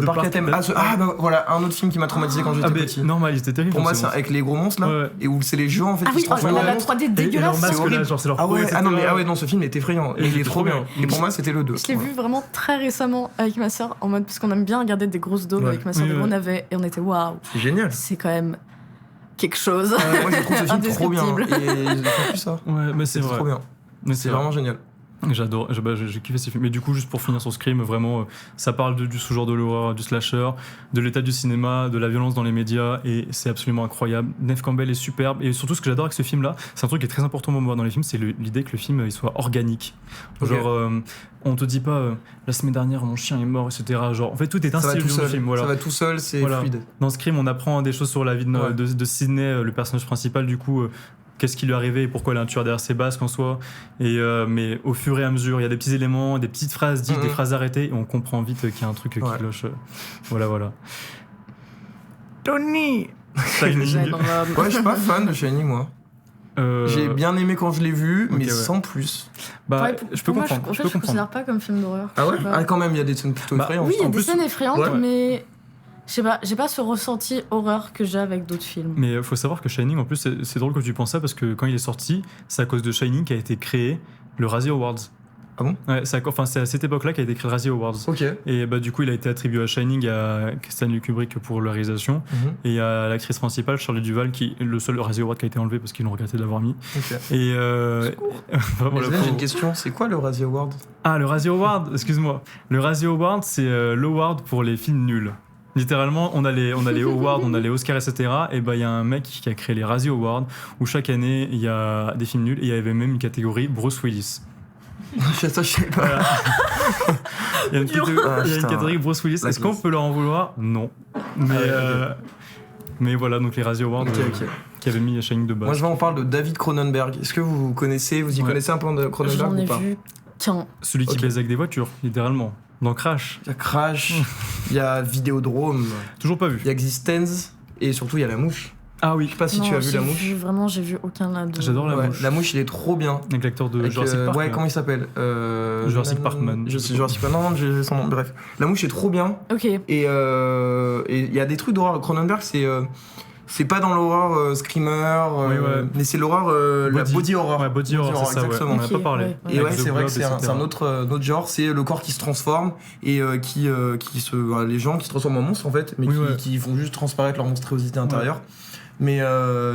parc à thème. Ah, bah voilà, un autre film qui m'a traumatisé quand j'étais mais petit. normal, il était terrible. Pour moi, ce c'est avec les gros monstres là, Ouais. et où c'est les géants en fait Ah qui oui, se oh, transforment en la monstres. 3D Et leur dégueulasse. masque, c'est là, horrible. genre, c'est leur Ah peau, ouais, etc. non, ce film est effrayant. Et Et il il est trop bien. Et pour moi, c'était le 2. Je l'ai vu vraiment très récemment avec ma soeur, en mode, parce qu'on aime bien regarder des grosses daubes Ouais. avec ma soeur Oui, de gros ouais. navets, et on était waouh, C'est génial. c'est quand même quelque chose. Moi, je trouve ce film trop bien. Indescriptible. Et ils font plus ça. Ouais, mais c'est C'est vrai. trop bien. Mais C'est vrai. vraiment génial. J'adore, j'ai kiffé ces films. Mais du coup, juste pour finir sur Scream, vraiment, ça parle du sous-genre de l'horreur, du slasher, de l'état du cinéma, de la violence dans les médias, et c'est absolument incroyable. Neve Campbell est superbe, et surtout ce que j'adore avec ce film-là, c'est un truc qui est très important pour moi dans les films, c'est l'idée que le film il soit organique. Ok. Genre, on te dit pas la semaine dernière mon chien est mort, etc. Genre, en fait, tout est Ça va instillé tout dans le seul. film. Voilà. Ça va tout seul, c'est Voilà. fluide. Dans Scream, on apprend des choses sur la vie de, Ouais. de Sidney, le personnage principal, du coup. Qu'est-ce qui lui est arrivé et pourquoi il a un tueur derrière ses basques en soi. Mais au fur et à mesure, il y a des petits éléments, des petites phrases dites, Mhm. des phrases arrêtées, et on comprend vite qu'il y a un truc qui Ouais. cloche. Voilà. Tony Shining. J'adore. Ouais, je suis pas fan de Shining, moi. Euh, J'ai bien aimé quand je l'ai vu, ok, mais ouais. sans plus. Bah, Ouais, je peux pour moi, comprendre. en fait, je considère pas comme film d'horreur. Ah ouais? Je sais pas. Ah, quand même, il y a des scènes plutôt Bah, effrayantes. Oui, il y a en des plus- scènes effrayantes, Ouais. mais je sais pas, j'ai pas ce ressenti horreur que j'ai avec d'autres films. Mais il faut savoir que Shining, en plus, c'est drôle que tu penses ça parce que quand il est sorti, c'est à cause de Shining qu'a été créé le Razzie Awards. Ah bon? Ouais, c'est à cette époque-là qu'a été créé le Razzie Awards. Ok. Et bah, du coup, il a été attribué à Shining à Stanley Kubrick pour la réalisation Mhm. et à l'actrice principale, Shirley Duval, qui est le seul Razzie Award qui a été enlevé parce qu'ils l'ont regretté de l'avoir mis. Ok. Et vraiment, Mais la j'ai pauvre. une question, c'est quoi le Razzie Award? Ah, le Razzie Award, excuse-moi. Le Razzie Award, c'est l'award pour les films nuls. Littéralement, on a les awards, on a les Oscars, etc. Et bah, il y a un mec qui a créé les Razzie Awards où chaque année, il y a des films nuls et il y avait même une catégorie Bruce Willis. Ça, je sais pas. Voilà. Il y a une, Ah, il y a une putain. catégorie Bruce Willis. La Est-ce qu'on classe. peut leur en vouloir? Non. Mais, Ah ouais, mais voilà, donc les Razzie Awards Ok, ok. qui avaient mis Shining de base. Moi, je vais en parler de David Cronenberg. Est-ce que vous connaissez, vous y Ouais. connaissez un peu de Cronenberg J'en ai ou pas? vu qu'un. Celui qui Ok. baise avec des voitures, littéralement. Dans Crash. Il y a Crash, il y a Vidéodrome, Toujours pas vu. il y a Existence, et surtout il y a La Mouche. Ah Je oui, sais pas si tu as vu La Mouche. Vraiment, j'ai vu aucun là. j'adore La Ouais, Mouche. La Mouche, il est trop bien. Avec l'acteur de Avec, Jurassic Park. ouais, là. comment il s'appelle Jurassic Park Man. Je sais Jurassic Park, non, j'ai son nom, bref. La Mouche est trop bien. Ok. Et il y a des trucs d'horreur. Cronenberg, c'est pas dans l'horreur screamer, Oui, ouais. mais c'est l'horreur, la body horror. Ouais, body horror, c'est ça, ouais. exactement. On en a Ok, pas parlé. ouais, ouais. Et ouais, Avec The c'est vrai que Blob, c'est etc. un autre genre, c'est le corps qui se transforme et les gens qui se transforment en monstres en fait, mais Oui, ouais. qui font juste transparaître leur monstruosité intérieure. Mais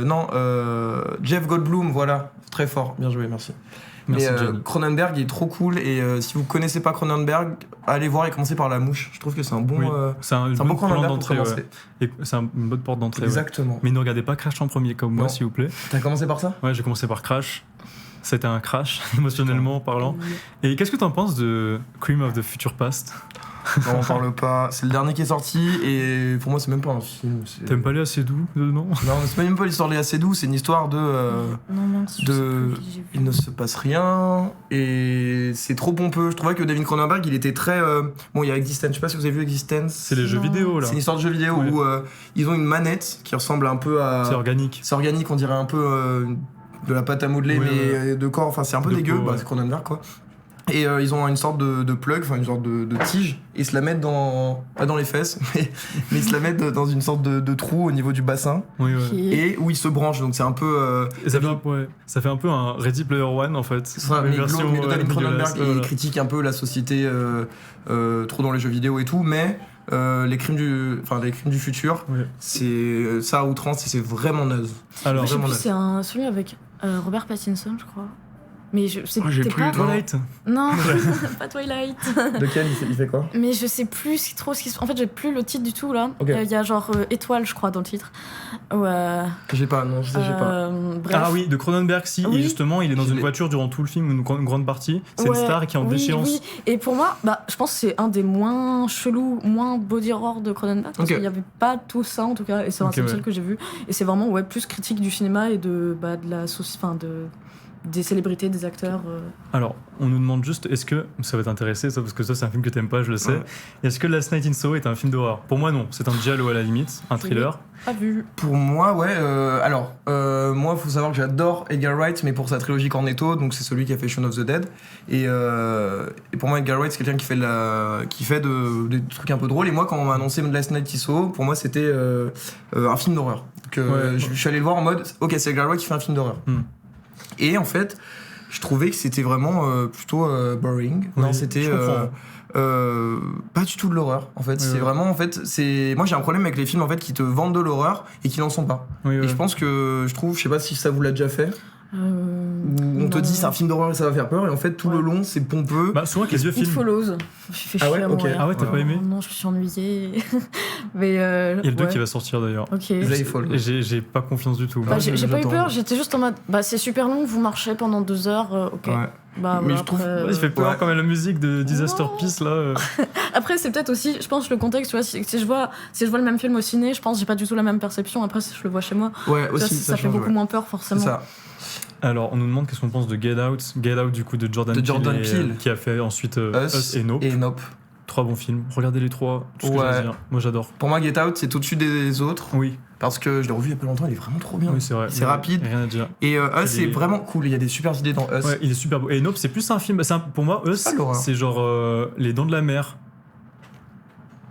non, Jeff Goldblum, voilà, très fort, bien joué, merci. Merci, Mais Jenny. Cronenberg il est trop cool et si vous connaissez pas Cronenberg, allez voir et commencez par La Mouche. Je trouve que c'est un bon, Oui. C'est un c'est un bon bon plan Cronenberg pour d'entrée. commencer. Ouais. Et c'est une bonne porte d'entrée. Ouais. Exactement. Mais ne regardez pas Crash en premier comme moi, Non. s'il vous plaît. T'as commencé par ça? Ouais, j'ai commencé par Crash. C'était un crash, émotionnellement parlant. Et qu'est-ce que t'en penses de Cream of the Future Past? Non, on parle pas. C'est le dernier qui est sorti et pour moi c'est même pas un film. T'aimes pas les assez doux dedans? Non, c'est même pas l'histoire de assez doux, c'est une histoire de. Non, mince, je sais de- plus qui j'ai vu. Il ne se passe rien et c'est trop pompeux. Je trouvais que David Cronenberg il était très. Bon, il y a Existence, je sais pas si vous avez vu Existence. C'est les jeux Non. vidéo là. C'est une histoire de jeu vidéo Ouais. où ils ont une manette qui ressemble un peu à. C'est organique. C'est organique, on dirait un peu de la pâte à modeler, Ouais, mais ouais. de corps. Enfin, c'est un peu De dégueu, peau, bah, ouais. c'est Cronenberg quoi. Et ils ont une sorte de plug, enfin une sorte de tige, et ils se la mettent pas dans les fesses, mais ils se la mettent dans une sorte de trou au niveau du bassin, Oui, ouais. Ok. et où ils se branchent. Donc c'est un peu. Et ça fait un peu un Ready Player One en fait. Ce sera Une mais version, David Cronenberg, dégueulasse, il voilà. critique un peu la société trop dans les jeux vidéo et tout, mais les crimes du futur, Ouais. c'est ça à outrance et c'est vraiment naze. Alors, Je sais vraiment plus, naze. c'est celui avec Robert Pattinson, je crois. Mais je sais J'ai t'es plus pas... le nom. Twilight. Non, pas Twilight. De quel il fait quoi? Mais je sais plus trop ce qui se... En fait, j'ai plus le titre du tout, là. Ok. Il y a genre étoile, je crois, dans le titre. Ouais. J'ai pas, non, je sais, j'ai pas. Bref. Ah oui, de Cronenberg, si. Oui. Et justement, il est dans Je une l'ai. voiture durant tout le film, une grande partie. C'est Ouais, une star qui est en oui, déchéance. Oui. Et pour moi, je pense que c'est un des moins chelous, moins body horror de Cronenberg. Parce Ok. qu'il n'y avait pas tout ça, en tout cas. Et c'est Ok, un seul ouais. que j'ai vu. Et c'est vraiment plus critique du cinéma et de la des célébrités, des acteurs. Alors, on nous demande juste, est-ce que, ça va t'intéresser, ça, parce que ça, c'est un film que t'aimes pas, je le sais. Ouais. Est-ce que Last Night in Soho est un film d'horreur? Pour moi, non. C'est un giallo à la limite, un thriller. Pas vu. Pour moi, ouais. Moi, il faut savoir que j'adore Edgar Wright, mais pour sa trilogie Cornetto, donc c'est celui qui a fait Shaun of the Dead. Et pour moi, Edgar Wright, c'est quelqu'un qui fait des trucs un peu drôles. Et moi, quand on m'a annoncé Last Night in Soho, pour moi, c'était un film d'horreur. Donc, Ouais. je suis allé le voir en mode, ok, c'est Edgar Wright qui fait un film d'horreur. Hmm. Et en fait, je trouvais que c'était vraiment plutôt boring. Oui, Non, c'était je comprends. pas du tout de l'horreur. En fait, Oui, c'est oui. vraiment moi j'ai un problème avec les films en fait qui te vendent de l'horreur et qui n'en sont pas. Oui, Et ouais. je pense que je sais pas si ça vous l'a déjà fait. Où on te non. dit c'est un film d'horreur et ça va faire peur et en fait tout le Ouais. long c'est pompeux. Bah, souvent, avec les vieux It films. Follows. Je me suis fait Ah ouais, chier à ok. mourir. Ah ouais, t'as pas aimé? Non, je me suis ennuyée. Mais Il y a le 2 ouais. qui va sortir d'ailleurs. Ok. Zayfall. J'ai pas confiance du tout. Bah, j'ai pas eu j'attends. peur, j'étais juste en mode c'est super long, vous marchez pendant 2 heures, ok. Ouais. Bah, Mais voilà, je trouve- après, Ouais, il fait peur Ouais. quand même la musique de Disaster Non. Peace là. Après, c'est peut-être aussi, je pense, le contexte, tu vois, si je vois le même film au ciné, je pense que j'ai pas du tout la même perception. Après, si je le vois chez moi, Ouais, ça, aussi ça fait change, beaucoup ouais. moins peur, C'est forcément. ça. Alors, on nous demande qu'est-ce qu'on pense de Get Out. Get Out du coup de Jordan De Jordan Peele, Peele. qui a fait ensuite Us et Nope. Et Nope. 3 bons films. Regardez les 3. Tout ce que Ouais. j'ai à dire. Moi, j'adore. Pour moi, Get Out c'est au-dessus des autres Oui, parce que je l'ai revu il y a pas longtemps, il est vraiment trop bien. oui c'est vrai. C'est rapide. Rien à dire. Et Us C'est c'est des- vraiment cool, il y a des super idées dans Us. Ouais, il est super beau. Et Nope, c'est plus un film. Pour moi, Us, C'est pas l'horreur. c'est genre Les Dents de la Mer.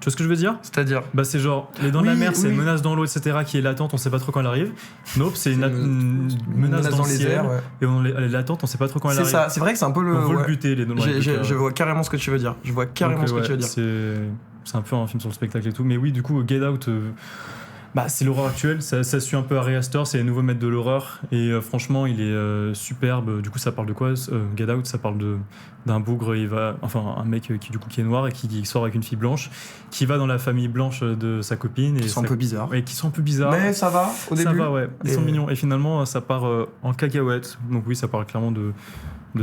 Tu vois ce que je veux dire? C'est-à-dire Bah, c'est genre Les Dents de la Oui, Mer, c'est oui. une menace dans l'eau, etc., qui est latente, on sait pas trop quand elle arrive. Nope, c'est une menace dans le les ciel. airs. Ouais. Et elle est latente, on sait pas trop quand elle C'est arrive. ça, c'est vrai que c'est un peu le. On veut ouais. le buter, les Dents de la Mer. Je vois carrément ce que tu veux dire. Je vois carrément Donc, ce que ouais, tu veux dire. C'est un peu un film sur le spectacle et tout. Mais oui, du coup, Get Out, bah, c'est l'horreur actuelle. Ça suit un peu Ari Aster, c'est les nouveaux maîtres de l'horreur. Et franchement, il est superbe. Du coup, ça parle de quoi Get Out, ça parle d'un bougre. Un mec qui est noir et qui sort avec une fille blanche, qui va dans la famille blanche de sa copine. Ils sont un peu bizarres. Et qui sont un peu bizarres. Mais ça va au ça début. va, ouais. Ils Et- sont mignons. Et finalement, ça part en cacahuète. Donc oui, ça parle clairement de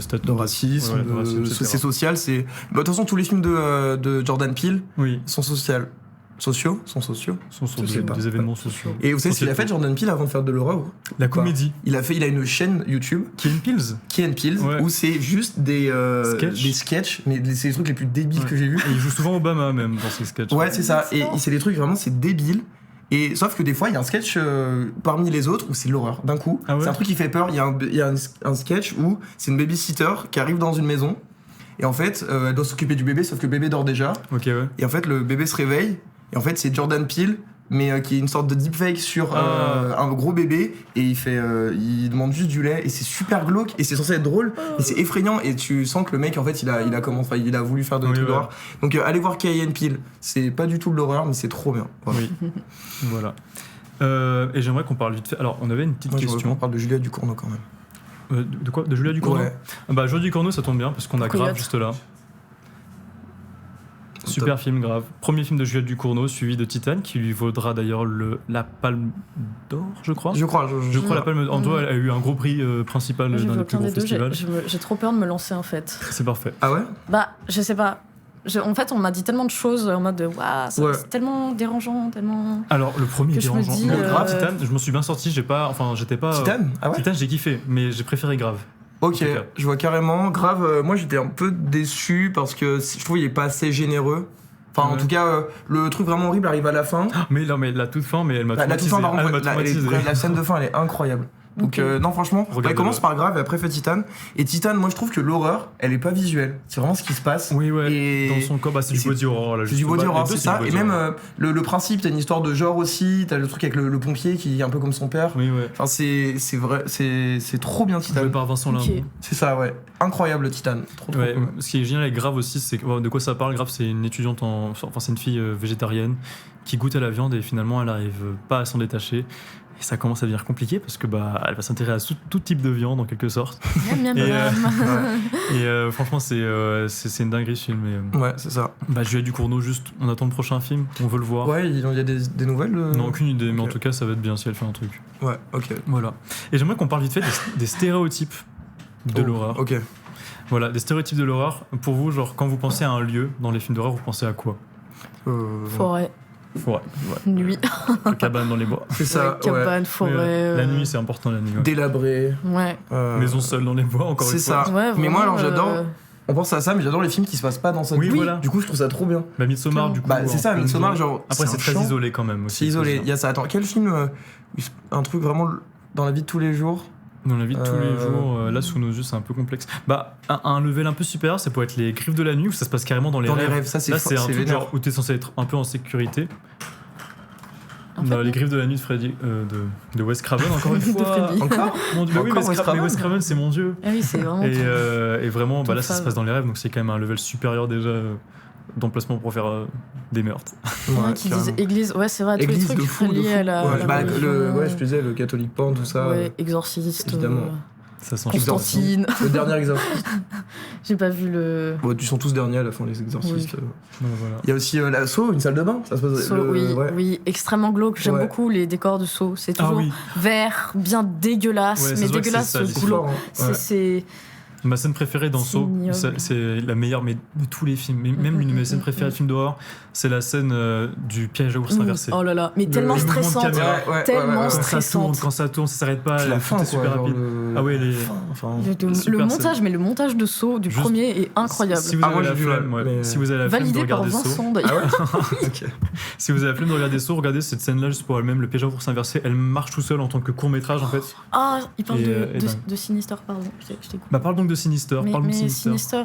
statut. De racisme, Ouais, de racisme, etc. c'est social. C'est. Bah, de toute façon, tous les films de Jordan Peele Oui. sont sociaux. sociaux. Sont sur Je sais pas. des événements sociaux. Et vous savez ce qu'il a fait, Jordan Peele, avant de faire de l'horreur? La comédie. Il a une chaîne YouTube, Key and Peele. Key and Peele, Ouais. où c'est juste des Sketch. sketchs, mais c'est les trucs les plus débiles Ouais. que j'ai vus. Et il joue souvent Obama même dans ses sketchs. Ouais, c'est ça. Et Excellent. c'est des trucs vraiment, c'est débile. Et sauf que des fois, il y a un sketch parmi les autres où c'est l'horreur d'un coup. Ah ouais. C'est un truc qui fait peur. Il y a un sketch où c'est une babysitter qui arrive dans une maison. Et en fait, elle doit s'occuper du bébé, sauf que le bébé dort déjà. Ok, ouais. Et en fait, le bébé se réveille. Et en fait, c'est Jordan Peele, mais qui est une sorte de deepfake sur un gros bébé. Et il demande juste du lait. Et c'est super glauque. Et c'est censé être drôle. Et c'est effrayant. Et tu sens que le mec, en fait, il a voulu faire de Oui, trucs ouais. d'horreur. Donc, allez voir Key and Peele. C'est pas du tout de l'horreur, mais c'est trop bien. Voilà. Oui. Voilà. Et j'aimerais qu'on parle vite fait. Alors, on avait une petite Moi, je voudrais qu'on question. parle de Julia Ducournau quand même. De quoi? De Julia Ducournau? Ouais. Ah bah, Julia Ducournau, ça tombe bien parce qu'on a Coyote. Grave juste là. Super film, Grave. Premier film de Julia Ducournau, suivi de Titane, qui lui vaudra d'ailleurs la Palme d'Or, je crois. Je crois. Je crois la Palme d'Or. En tout cas, elle a eu un gros prix principal Moi, j'ai dans vu les plus aucun gros des deux, festivals. j'ai trop peur de me lancer en fait. C'est parfait. Ah ouais? Bah, je sais pas. En fait, on m'a dit tellement de choses en mode waouh, Ouais. c'est tellement dérangeant, tellement. Alors, le premier Que est je me dérangeant. dis, Le Grave, euh, Titane, je m'en suis bien sorti. J'étais pas. Titane? Ah ouais? Titane, j'ai kiffé, mais j'ai préféré Grave. Ok, En tout cas. je vois carrément. Grave, moi j'étais un peu déçu parce que je trouve qu'il est pas assez généreux. Enfin, en Ouais. tout cas, le truc vraiment horrible arrive à la fin. Mais non, mais la toute fin, mais elle m'a La toute traumatisé. fin, par Elle contre, m'a traumatisé. la scène de fin, elle est incroyable. Donc, Ok. non, franchement, Regardez-le. elle commence par Grave et après fait Titane. Et Titane, moi je trouve que l'horreur, elle est pas visuelle. C'est vraiment ce qui se passe. Oui, ouais. Et Dans son corps, bah, c'est et du body horror là. c'est du juste. body Bah, horror, les deux, c'est ça. du Et body même horror. le principe, t'as une histoire de genre aussi. T'as le truc avec le pompier qui est un peu comme son père. Oui, ouais. Enfin, c'est vrai, c'est trop bien Joué Titane. par Vincent Ok. Lindon. C'est ça, ouais. Incroyable Titane. Trop Ouais, cool. ce qui est génial avec Grave aussi, c'est de quoi ça parle. Grave, c'est une étudiante enfin, c'est une fille végétarienne qui goûte à la viande et finalement elle arrive pas à s'en détacher. Et ça commence à devenir compliqué parce que bah elle va s'intéresser à tout type de viande en quelque sorte. Miam, miam, Et, miam. Et franchement, c'est une dinguerie ce film. Et, Ouais, c'est ça. bah, Julia Ducournau, juste, on attend le prochain film, on veut le voir. Ouais, il y a des nouvelles Non, aucune idée, mais Ok. en tout cas, ça va être bien si elle fait un truc. Ouais, ok. Voilà. Et j'aimerais qu'on parle vite fait des stéréotypes de Oh, l'horreur. Ok. Voilà, des stéréotypes de l'horreur. Pour vous, genre, quand vous pensez à un lieu dans les films d'horreur, vous pensez à quoi? Forêt, Ouais, nuit, cabane dans les bois. C'est ça, ouais, ouais. cabane, forêt. La nuit, c'est important, la nuit. Ouais. Délabré. Ouais. Maison seule dans les bois, encore C'est une fois. ça. Ouais, Mais moi, vraiment, alors, j'adore. On pense à ça, mais j'adore les films qui se passent pas dans sa Oui, vie. voilà. Du coup, je trouve ça trop bien. Bah, Midsommar, du coup. Bah, c'est en ça, pleine Midsommar, zone. genre. Après, c'est un très champ. isolé quand même aussi. C'est isolé. Il y a ça. Attends, quel film un truc vraiment dans la vie de tous les jours. Dans la vie de tous les Euh, jours, là, sous nos yeux, c'est un peu complexe. Bah, un level un peu supérieur, ça peut être les Griffes de la nuit, où ça se passe carrément dans les Dans rêves. les rêves, ça c'est Là, c'est un truc vénère. genre où t'es censé être un peu en sécurité. En fait, Dans les Griffes de la nuit de Freddy, de Wes Craven, encore une De fois. Freddy. Encore Mon Dieu, bah oui, Encore Wes Wes Craven, mais Craven. Wes Craven, c'est mon dieu. Ah oui, c'est vraiment. Et vraiment, bah ton là, ça se fave. passe dans les rêves, donc c'est quand même un level supérieur déjà d'emplacement pour faire des meurtres. Ouais, qui carrément. disent église, ouais, c'est vrai, tous les Église trucs de fou, de liés fou. à la. Ouais, la bah, religion. ouais, je te disais, le catholique porn, tout ça. Ouais, exorciste. évidemment. Ça sent Constantine. Le dernier exorciste. J'ai pas vu le. Bon, ils sont tous derniers à la fin, les exorcistes. Donc, voilà. Il y a aussi la Saut, une salle de bain. Ça se passe. Saut, oui, ouais. oui, extrêmement glauque. J'aime Ouais. beaucoup les décors de Saut. C'est Ah toujours oui, vert, bien dégueulasse, Ouais, ça mais se voit que dégueulasse c'est sale, C'est glauque. fort, hein. C'est- Ouais. C'est. ma scène préférée dans C'est Saw, ignoble. c'est la meilleure mais de tous les films, même l'une de mes scènes préférées de films d'horreur, c'est la scène du piège à ours inversé. Oh là là, mais tellement le mouvement de stressante. caméra. Tellement Quand stressante. ça tourne, ça s'arrête pas, Puis la tout fin, est quoi. super genre rapide. Ah ouais, les- Enfin, Super Le scène. montage, mais le montage de Saut du Juste- premier est incroyable. Si vous Ah, avez moi, la j'ai vu, flemme, ouais, ouais, mais- si vous avez la flemme de Validé par regarder Saw, Vincent d'ailleurs. Ok. si vous avez la flemme de regarder Saw, regardez cette scène-là juste pour elle-même, le piège à ours inversé, elle marche tout seul en tant que court métrage en fait. Ah, il parle Et, de, et de, dingue. de Sinister, pardon. Je t'écoute. Bah parle donc de Sinister, Mais, parle de mais Sinister. Sinister,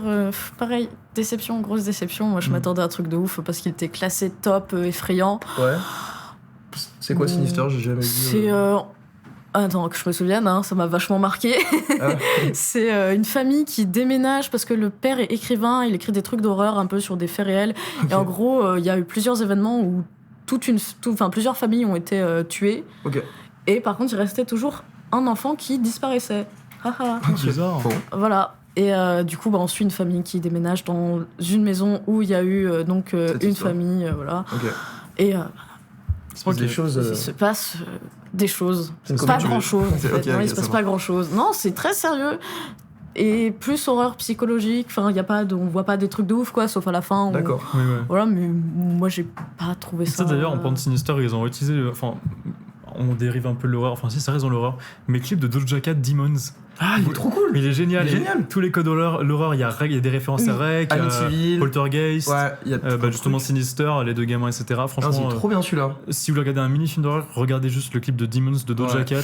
pareil, déception, grosse déception. Moi, je Mm. m'attendais à un truc de ouf parce qu'il était classé top, effrayant. Ouais. C'est quoi Sinister? J'ai jamais vu. C'est. Attends, que je me souvienne, hein, ça m'a vachement marqué. Ah, C'est une famille qui déménage parce que le père est écrivain, il écrit des trucs d'horreur un peu sur des faits réels. ok. Et en gros, il y a eu plusieurs événements où plusieurs familles ont été tuées. Ok. Et par contre, il restait toujours un enfant qui disparaissait. Haha. Bizarre. Bon. Voilà. Et du coup, on suit une famille qui déménage dans une maison où il y a eu Cette une histoire. famille, voilà. Ok. Et Il se passe Ok. des choses. il se passe des choses. C'est une Pas comédie. grand chose. En C'est- fait. ok, Non, ok, il se passe ça pas grand chose. Non, c'est très sérieux. et plus horreur psychologique. Enfin, on voit pas des trucs de ouf, quoi, sauf à la fin. D'accord. Oui, ouais. Voilà, mais moi, j'ai pas trouvé ça. Ça d'ailleurs, en Pente Sinister, ils ont utilisé. Enfin, on dérive un peu de l'horreur. Enfin, si, ça reste dans l'horreur. Mais clip de Doja Cat, Demons. Ah, il est trop cool. Mais il est génial. Il est génial. Tous les codes l'horreur, il y a des références à Rec, Amityville. Poltergeist, Ouais, il y a justement Sinister, les deux gamins, etc. Ah, Franchement, c'est trop bien celui-là. si vous voulez regarder un mini-film d'horreur, regardez juste le clip de Demons de Doja Ouais. Cat.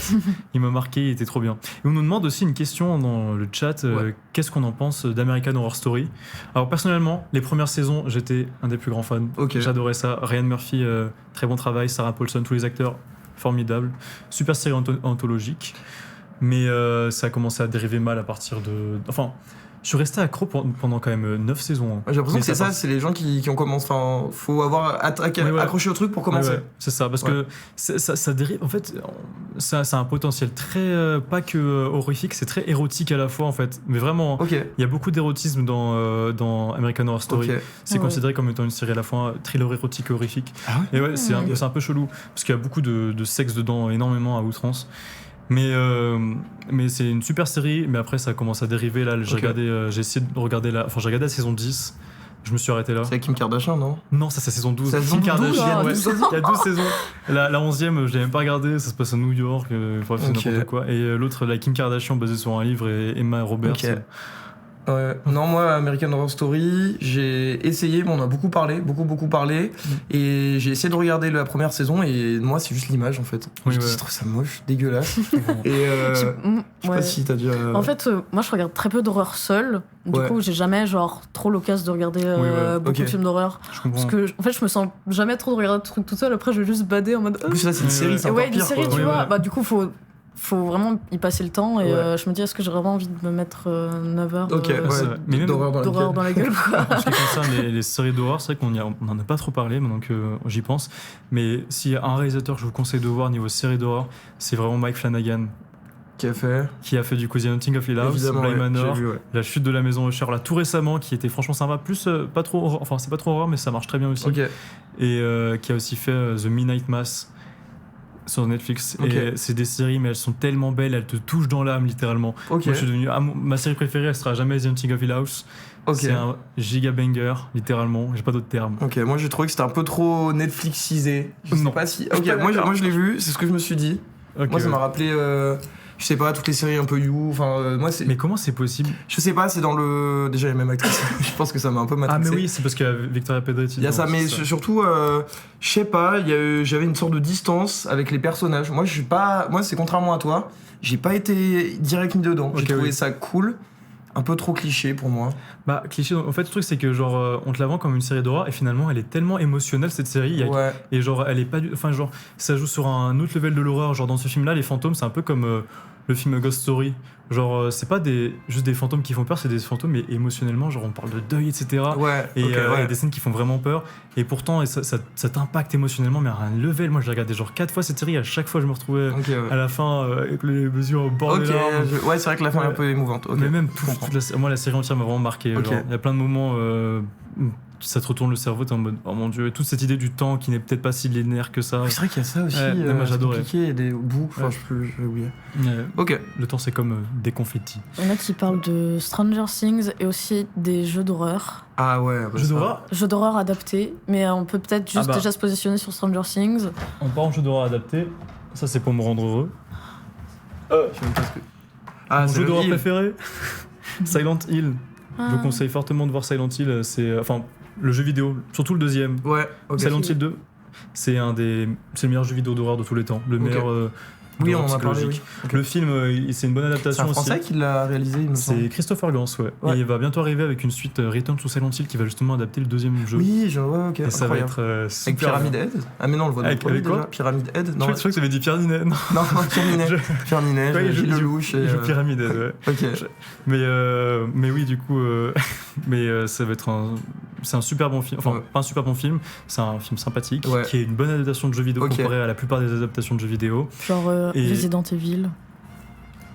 Il m'a marqué, il était trop bien. Et on nous demande aussi une question dans le chat, Ouais. qu'est-ce qu'on en pense d'American Horror Story? Alors personnellement, les premières saisons, j'étais un des plus grands fans. Ok. J'adorais ça. Ryan Murphy, très bon travail. Sarah Paulson, tous les acteurs, formidables. Super série anthologique. Mais ça a commencé à dériver mal à partir de... Enfin, je suis resté accro pendant quand même 9 saisons. J'ai l'impression Mais que c'est ça, c'est les gens qui ont commencé. Enfin, faut avoir accroché au truc pour commencer. Ouais, c'est ça, parce que ça dérive. En fait, ça a un potentiel très. Pas que horrifique, c'est très érotique à la fois, en fait. Mais vraiment, Ok. il y a beaucoup d'érotisme dans American Horror Story. Ok. C'est Ouais. considéré comme étant une série à la fois thriller érotique et horrifique. Ah ouais. Et ouais, c'est un peu chelou, parce qu'il y a beaucoup de sexe dedans, énormément à outrance. Mais c'est une super série, mais après ça a commencé à dériver. Là, j'ai essayé de regarder j'ai regardé la saison 10, je me suis arrêté là. C'est avec Kim Kardashian, non? Non, ça c'est saison 12. C'est la saison Kim 12, Kardashian, ah, ouais. 12 Il y a 12 saisons. La 11e, je l'ai même pas regardé, ça se passe à New York, bref, c'est Ok. n'importe quoi. Et l'autre, la Kim Kardashian, basée sur un livre, et Emma Roberts. Ok. Ouais. Non, moi, American Horror Story, j'ai essayé, mais on a beaucoup parlé, beaucoup parlé, et j'ai essayé de regarder la première saison, et moi, c'est juste l'image en fait. Oui, je ouais. trouve ça moche, dégueulasse. Et je sais Ouais. pas si t'as déjà. En fait, moi je regarde très peu d'horreur seule. Du Ouais. coup, j'ai jamais trop l'occasion de regarder ouais. beaucoup Ok. de films d'horreur. Je comprends. Parce que en fait, je me sens jamais trop de regarder des trucs tout seul. Après, je vais juste bader en mode. En plus, là, c'est une Ouais, série, ouais. c'est Et encore ouais, une pire. série, quoi. tu Ouais, vois. ouais. Bah, du coup, faut vraiment y passer le temps. Et Ouais. je me dis, est-ce que j'ai vraiment envie de me mettre 9 heures Ok, de- c'est ouais, vrai. Mais même d'horreur d'horreur dans dans la gueule, quoi. En ce qui concerne les séries d'horreur, c'est vrai qu'on n'en a pas trop parlé maintenant que j'y pense. Mais s'il y a un réalisateur que je vous conseille de voir niveau série d'horreur, c'est vraiment Mike Flanagan, Qui a fait. qui a fait du coup The Haunting of Hill House, Évidemment, Bly ouais, Manor, j'ai vu, ouais. La chute de la maison Usher, là tout récemment, qui était franchement sympa, plus pas trop horreur, enfin c'est pas trop horreur, mais ça marche très bien aussi. Ok. Et qui a aussi fait The Midnight Mass sur Netflix. Ok. Et c'est des séries, mais elles sont tellement belles, elles te touchent dans l'âme littéralement. Ok. Moi je suis devenu. Ma série préférée, elle sera jamais The Haunting of Hill House. Ok. C'est un giga banger, littéralement, j'ai pas d'autres termes. Ok, moi j'ai trouvé que c'était un peu trop Netflixisé. Je sais Non. pas si. Je suis Ok, pas moi d'accord. je l'ai vu, c'est ce que je me suis dit. Ok, Moi ça m'a ouais. rappelé, je sais pas, toutes les séries un peu You. Enfin, moi c'est. Mais comment c'est possible? Je sais pas, c'est dans le. Déjà la même actrice. Je pense que ça m'a un peu Ah, matrixé. mais oui, c'est parce qu'il y a Victoria Pedretti. Il y a ça, dedans, mais c'est surtout, je sais pas, j'avais une sorte de distance avec les personnages. Moi, je suis pas. Moi, c'est contrairement à toi, j'ai pas été direct mis dedans. J'ai Ok, trouvé oui. ça cool, un peu trop cliché pour moi. Bah, cliché, en fait, le truc, c'est que genre, on te la vend comme une série d'horreur, et finalement, elle est tellement émotionnelle, cette série. Ouais. Et genre, elle est pas du. Enfin, genre, ça joue sur un autre level de l'horreur. Genre, dans ce film-là, les fantômes, c'est un peu comme le film Ghost Story. Genre, c'est pas juste des fantômes qui font peur, c'est des fantômes, mais émotionnellement, genre, on parle de deuil, etc. Ouais. Et ok, il y a ouais. des scènes qui font vraiment peur. Et pourtant, ça t'impacte émotionnellement, mais à un level. Moi, j'ai regardé genre 4 fois cette série, à chaque fois, je me retrouvais Ok, ouais. à la fin avec les yeux au bord Ok, des larmes. ouais, c'est vrai que la fin est un Ouais. peu émouvante. Ok. Mais même, je comprends. moi, la série entière m'a vraiment marqué. Ok. Genre, il y a plein de moments, ça te retourne le cerveau, t'es en mode, oh mon dieu, et toute cette idée du temps qui n'est peut-être pas si linéaire que ça. Oui, c'est vrai qu'il y a ça aussi. Ouais, non, moi, c'est j'adorais. compliqué, il y a des bouts. Enfin, Ouais. j'ai oublié. Ouais. Ok. Le temps, c'est comme des confettis. Il y en a qui parlent de Stranger Things et aussi des jeux d'horreur. Ah ouais. Bah, Jeu ça- d'horreur. Jeux d'horreur adaptés, mais on peut peut-être juste Ah bah. déjà se positionner sur Stranger Things. En parlant de jeu d'horreur adapté, ça c'est pour me rendre heureux. Je sais même pas ce que. Ah, Mon c'est jeu le d'horreur Hill. préféré, Silent Hill. Je vous Ah. conseille fortement de voir Silent Hill. C'est enfin le jeu vidéo, surtout le deuxième. Ouais. Ok. Silent Hill 2, c'est le meilleur jeu vidéo d'horreur de tous les temps. Le Ok. meilleur. Oui, on d'horreur en a parlé. Oui. psychologique. Ok. Le film, c'est une bonne C'est adaptation un aussi. Français qui l'a réalisé, il me semble. C'est Christopher Gans, ouais. Ouais. Et il va bientôt arriver avec une suite Return to Silent Hill qui va justement adapter le deuxième jeu. Oui, je vois. Ok. Et ça va incroyable. être Avec super. Pyramid Head. Ah mais non, on le voit dans le Avec- premier avec quoi déjà. Pyramid Head. Je Non, crois que tu avais dit Pierre Ninet. Non, non, Pierre Ninet. Je- Pierre Ninet, Ouais, Gilles Lelouch. il joue Pyramid Head, ouais. Ok. Mais oui, du coup, ça va être c'est un super bon film. Enfin, Ouais. pas un super bon film, c'est un film sympathique Ouais. qui est une bonne adaptation de jeu vidéo Ok. comparé à la plupart des adaptations de jeux vidéo. Genre Et- Resident Evil.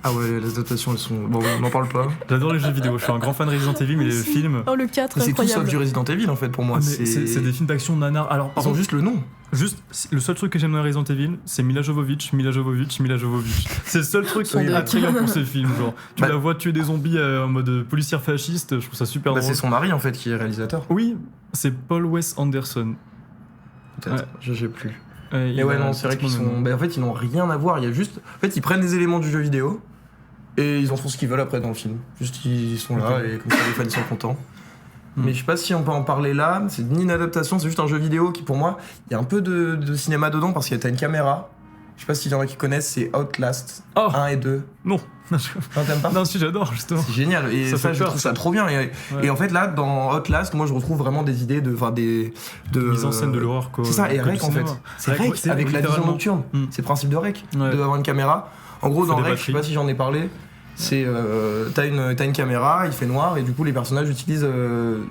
Ah ouais, les adaptations, elles sont. Bon, on n'en parle pas. J'adore les jeux vidéo, je suis un grand fan de Resident Evil, mais les films. Oh, le 4, Mais c'est tout incroyable. sauf du Resident Evil en fait pour moi. Mais c'est des films d'action nanar. Alors, par Ils ont contre, juste le nom. juste, le seul truc que j'aime dans Resident Evil, c'est Mila Jovovich. C'est le seul truc qui est attrayant pour ces films. Genre, tu Bah- la vois tuer des zombies en mode policière fasciste, je trouve ça super Bah, drôle. c'est son mari en fait qui est réalisateur. Oui, c'est Paul Wes Anderson. Peut-être. Ouais. Je sais plus. Il Mais ouais, a non, c'est vrai qu'ils pratiquement le sont. même. Bah, en fait, ils n'ont rien à voir. Il y a juste. En fait, ils prennent des éléments du jeu vidéo et ils en font ce qu'ils veulent après dans le film. Juste, ils sont là Ok. et comme ça, les fans ils sont contents. Hmm. Mais je sais pas si on peut en parler là. C'est ni une adaptation, c'est juste un jeu vidéo qui, pour moi, il y a un peu de cinéma dedans parce que t'as une caméra. Je sais pas s'il y en a qui connaissent, c'est Outlast Oh 1 et 2. non, Non, t'aimes pas? non, si j'adore justement. C'est génial. Et Ça ça, fait je peur, trouve ça. ça trop bien. Ouais. Et en fait, là, dans Outlast, moi, je retrouve vraiment des idées de. Enfin, de Mise en scène de l'horreur quoi. C'est ça, et que du Rec en fait. cinéma. C'est Rec, Rec c'est- avec la vision littéralement. nocturne. Hmm. C'est le principe de Rec, Ouais. d'avoir une caméra. En gros, Faut dans des Rec, je sais batteries. pas si j'en ai parlé, c'est t'as une caméra, il fait noir, et du coup, les personnages utilisent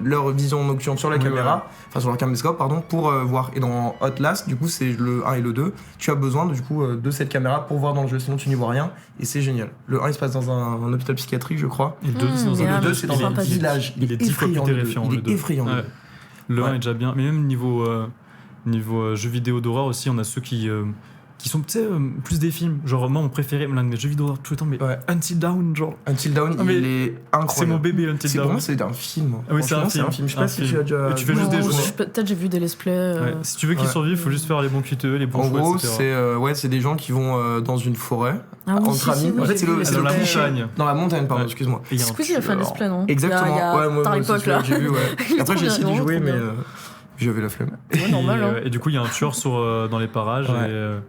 leur vision nocturne sur la Oui, caméra, enfin sur leur caméscope, pardon, pour voir. Et dans Outlast, du coup, c'est le 1 et le 2, tu as besoin du coup de cette caméra pour voir dans le jeu, sinon tu n'y vois rien, et c'est génial. Le 1, il se passe dans un hôpital psychiatrique, je crois. Et le 2, c'est dans Et un là, Le 2, c'est dans un sympathique. village. Il est 10 fois plus effrayant, le deux. terrifiant. Il le est 2. effrayant. le Ouais. deux. Le 1 Ouais. est déjà bien, mais même niveau jeux vidéo d'horreur aussi, on a ceux qui sont plus des films. Genre, moi, mon préféré, l'un de mes jeux vidéo d'horreur tout le temps, mais Ouais. Until Dawn, genre. Until Dawn, Ah, mais il est C'est incroyable. mon bébé Until Pour Dawn. moi, c'est un film. Ah oui, c'est un Franchement, film. Je sais pas Un si film. tu as déjà. Et tu fais juste des Non, journées. peut-être j'ai vu des let's play. Ouais. Si tu veux qu'il Ouais. survive, il faut juste faire les bons cuiteux, les bons En choix, gros, etc. c'est des gens qui vont dans une forêt, Ah oui, entre si, amis. si, oui, En fait, j'ai c'est vu le, les c'est dans le la cliché. montagne. Dans la montagne, pardon, Ouais. excuse-moi. Et il y a un Squeezie a fait un tueur. let's play, non Exactement. Il y a Ouais, moi, Par moi, l'époque, c'est là. celui que j'ai vu, ouais. Il est Après, trop j'ai bien, essayé de vraiment jouer, trop mais bien. j'avais la flemme. Ouais, normal, hein. Et du coup, il y a un tueur dans les parages Ouais.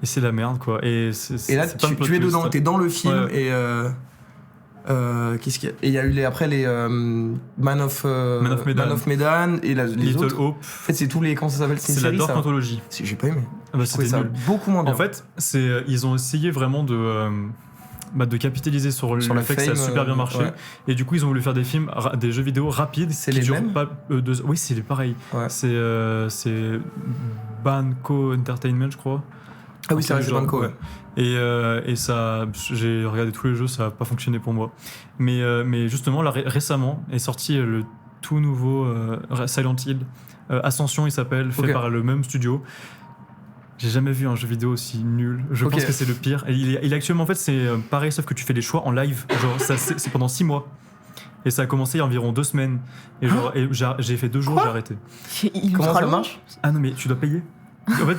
et c'est la merde, quoi. Et Et là, c'est pas un plot tu es twist. dedans, t'es dans le film, Ouais. et qu'est-ce qu'il y a? Et il y a eu après les Man of Medan et les Little autres. Hope, En fait, c'est tous les. Comment ça s'appelle? C'est une c'est la série, Dark ça. Anthology. J'ai pas aimé. Ah bah, Je trouvais c'était ça nul. beaucoup moins bien. En fait, ils ont essayé vraiment de capitaliser sur Sur le la fait que ça a fame, super bien marché. ouais. Et du coup, ils ont voulu faire des films, des jeux vidéo rapides. C'est qui les durent mêmes pas 2 heures. Oui, c'est pareil. Ouais. C'est Banco Entertainment, je crois. Ah oui, c'est vrai, c'est Genre, Banco, ouais. Et ça, j'ai regardé tous les jeux, ça n'a pas fonctionné pour moi. Mais justement, là, récemment est sorti le tout nouveau Silent Hill. Ascension, il s'appelle, fait Ok. par le même studio. J'ai jamais vu un jeu vidéo aussi nul. Je Ok. pense que c'est le pire. Et il est actuellement, en fait, c'est pareil, sauf que tu fais des choix en live. Genre, c'est pendant 6 mois. Et ça a commencé il y a environ 2 semaines. Et, j'ai fait 2 jours, j'ai arrêté. Il Comment fera ça long. marche? Ah non, mais tu dois payer.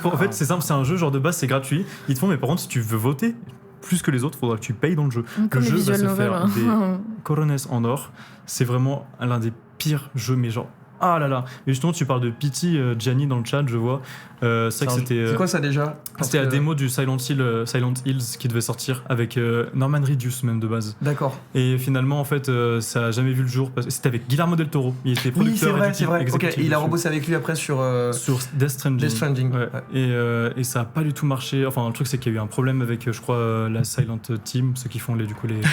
En fait, c'est simple, c'est un jeu genre de base, c'est gratuit. Ils te font, mais par contre, si tu veux voter plus que les autres, faudra que tu payes dans le jeu. Comme Le les jeu va visual se novels. faire hein. Corones en or, c'est vraiment l'un des pires jeux, mais genre, ah là là. Et justement, tu parles de Pity, Gianni dans le chat, je vois. C'est vrai que c'était. C'est quoi ça déjà? C'était la démo du Silent Hills qui devait sortir avec Norman Reedus même de base. D'accord. Et finalement en fait ça a jamais vu le jour parce que c'était avec Guillermo del Toro. Il était Oui, producteur c'est vrai. Ok, exécutif et il a dessus. rebossé avec lui après sur. Sur Death Stranding. Death Stranding. Ouais. Et ça a pas du tout marché. Enfin le truc c'est qu'il y a eu un problème avec je crois la Silent Team, ceux qui font les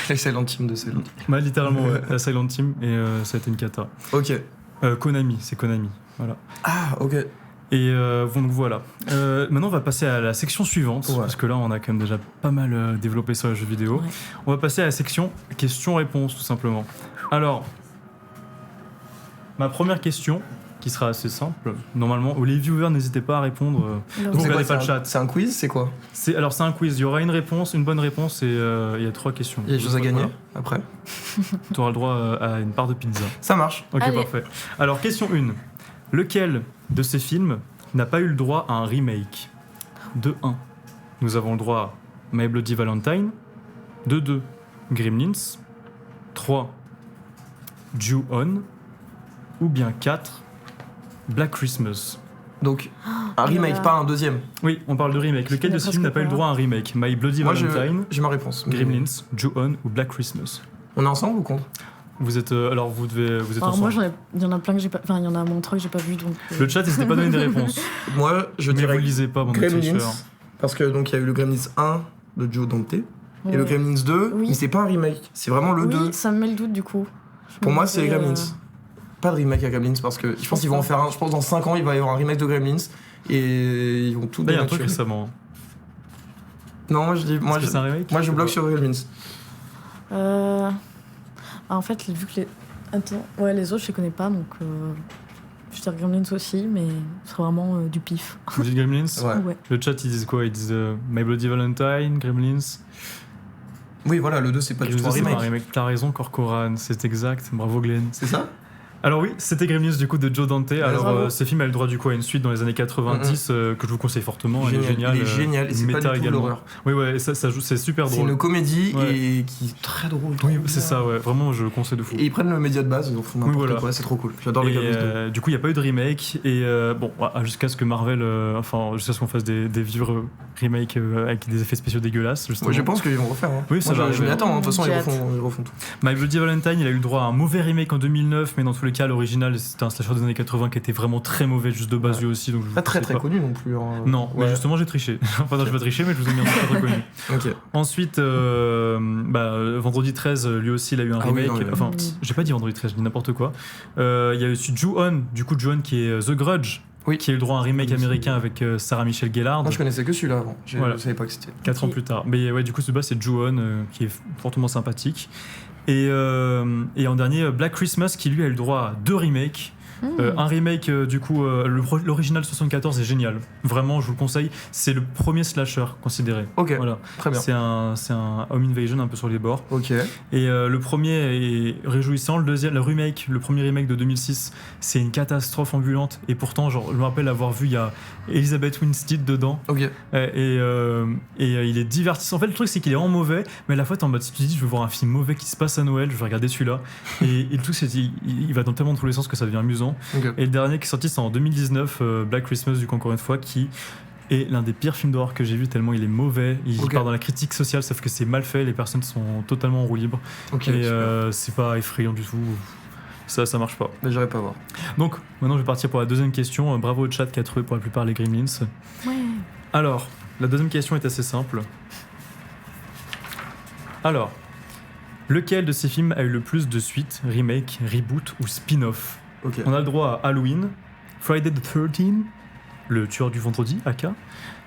L'excellent team de Silent. ouais, littéralement ouais, la Silent Team et ça a été une cata. Ok. Konami, c'est Konami. Voilà. Ah, ok. Et donc voilà. Maintenant, on va passer à la section suivante, Ouais. parce que là, on a quand même déjà pas mal développé sur les jeux vidéo. Ouais. On va passer à la section questions-réponses, tout simplement. Alors, ma première question, qui sera assez simple, normalement, où les viewers, n'hésitez pas à répondre. Alors, Vous C'est regardez quoi, pas le chat. C'est un quiz, c'est quoi? C'est un quiz. Il y aura une réponse, une bonne réponse, et il y a 3 questions. Il y a des choses à gagner après. Tu auras le droit à une part de pizza. Ça marche. Ok, Allez. parfait. Alors, question 1. Lequel de ces films n'a pas eu le droit à un remake? De 1. Nous avons le droit à My Bloody Valentine. De 2. Gremlins. 3. Ju-On. Ou bien 4. Black Christmas. Donc, un remake, là là. pas un deuxième. Oui, on parle de remake. Lequel de ces presque films n'a pas eu le pas. droit à un remake? My Bloody Moi, Valentine, j'ai ma réponse. Gremlins, Ju-On ou Black Christmas? On est ensemble ou contre? Vous êtes alors vous êtes Alors moi, ensemble. il y en a plein que j'ai pas. Enfin, il y en a mon truc que j'ai pas vu donc. Le chat, n'hésitez pas à donner des réponses. Moi, je Mais dirais vous lisez pas, bande de Gremlins. tricheurs. Parce que donc il y a eu le Gremlins 1 de Joe Dante et le Ouais. Gremlins 2, Oui. mais c'est pas un remake, c'est vraiment le 2. Oui, ça me met le doute du coup. Pour moi, c'est Gremlins. Pas de remake à Gremlins parce que je pense qu'ils vont en faire un. Je pense dans 5 ans, il va y avoir un remake de Gremlins et ils vont tout Là, il y a un truc dénaturer. récemment. Non, moi je dis. Est-ce que c'est un remake? Moi je bloque sur Gremlins. En fait, vu que les. Attends, ouais, les autres, je les connais pas, donc. Je dirais Gremlins aussi, mais c'est vraiment du pif. Vous dites Gremlins? Ouais. Le chat, ils disent quoi? Ils disent My Bloody Valentine, Gremlins. Oui, voilà, le 2 c'est pas du tout un C'est un remake. remake. T'as raison, Corcoran, c'est exact. Bravo Glenn. C'est ça? Alors oui, c'était Gremlins du coup de Joe Dante. Alors bravo. ce film a eu le droit du coup à une suite dans les années 90 que je vous conseille fortement. Génial. Elle est géniale. Il est génial et c'est pas méta du tout également. l'horreur. Oui, ouais, ça joue, c'est super C'est drôle. une comédie Ouais. et qui est très drôle. Oui, c'est ça, ouais. Vraiment, je le conseille de fou. Et ils prennent le média de base, ils en font n'importe voilà. quoi, c'est trop cool. J'adore les Et, Gremlins 2. du coup, il n'y a pas eu de remake. Et bon, jusqu'à ce que Marvel, jusqu'à ce qu'on fasse des vieux remakes avec des effets spéciaux dégueulasses. Justement. Ouais, je pense qu'ils vont refaire. Hein. Oui, ça Moi, va je m'y arriver. attends, hein. De toute façon J'ai ils refont tout. My Bloody Valentine, il a eu le droit à un mauvais remake en 2009, mais dans tous les cas, l'original, c'était un slasher des années 80 qui était vraiment très mauvais, juste de base lui aussi. Donc je vous Pas très conseille très connu non plus. Hein. Non, mais Ouais. justement, j'ai triché. Enfin, non, je vais pas tricher, mais je vous ai mis un truc pas très connu. Ok. Ensuite, Vendredi 13, lui aussi, il a eu un Ah oui, remake. non, mais- Enfin, j'ai pas dit Vendredi 13, je dis n'importe quoi. Il y a eu aussi Ju-On, du coup, Ju-On qui est The Grudge, Oui. qui a eu le droit à un remake Oui, c'est- américain avec Sarah Michelle Gellar. Moi je connaissais que celui-là avant. Voilà. Je savais pas que c'était. 4 ans plus tard. Mais ouais, du coup, ce bas, c'est Ju-On, qui est fortement sympathique. Et en dernier, Black Christmas, qui lui a eu le droit à 2 remakes. Un remake, l'original 74 est génial. Vraiment, je vous le conseille. C'est le premier slasher considéré. Ok, Voilà. très bien. C'est un home invasion un peu sur les bords. Ok. Et le premier est réjouissant. Le premier remake de 2006, c'est une catastrophe ambulante. Et pourtant, genre, je me rappelle avoir vu, il y a Elizabeth Winstead dedans. Ok. Et il est divertissant. En fait, le truc, c'est qu'il est en mauvais, mais à la fois, t'es en mode, si tu te dis, je veux voir un film mauvais qui se passe à Noël, je vais regarder celui-là. et le truc, c'est qu'il va dans tellement tous les sens que ça devient amusant. Ok. Et le dernier qui est sorti, c'est en 2019, Black Christmas, du coup, encore une fois, qui est l'un des pires films d'horreur que j'ai vu, tellement il est mauvais. Il Ok. part dans la critique sociale, sauf que c'est mal fait, les personnes sont totalement en roue libre. Ok. et super. c'est pas effrayant du tout. Ça marche pas. Mais j'aurais pas à voir. Donc, maintenant, je vais partir pour la deuxième question. Bravo au chat qui a trouvé pour la plupart les Gremlins. Ouais. Alors, la deuxième question est assez simple. Alors, lequel de ces films a eu le plus de suites, remake, reboot ou spin-off? Ok. On a le droit à Halloween, Friday the 13th, le tueur du vendredi, aka,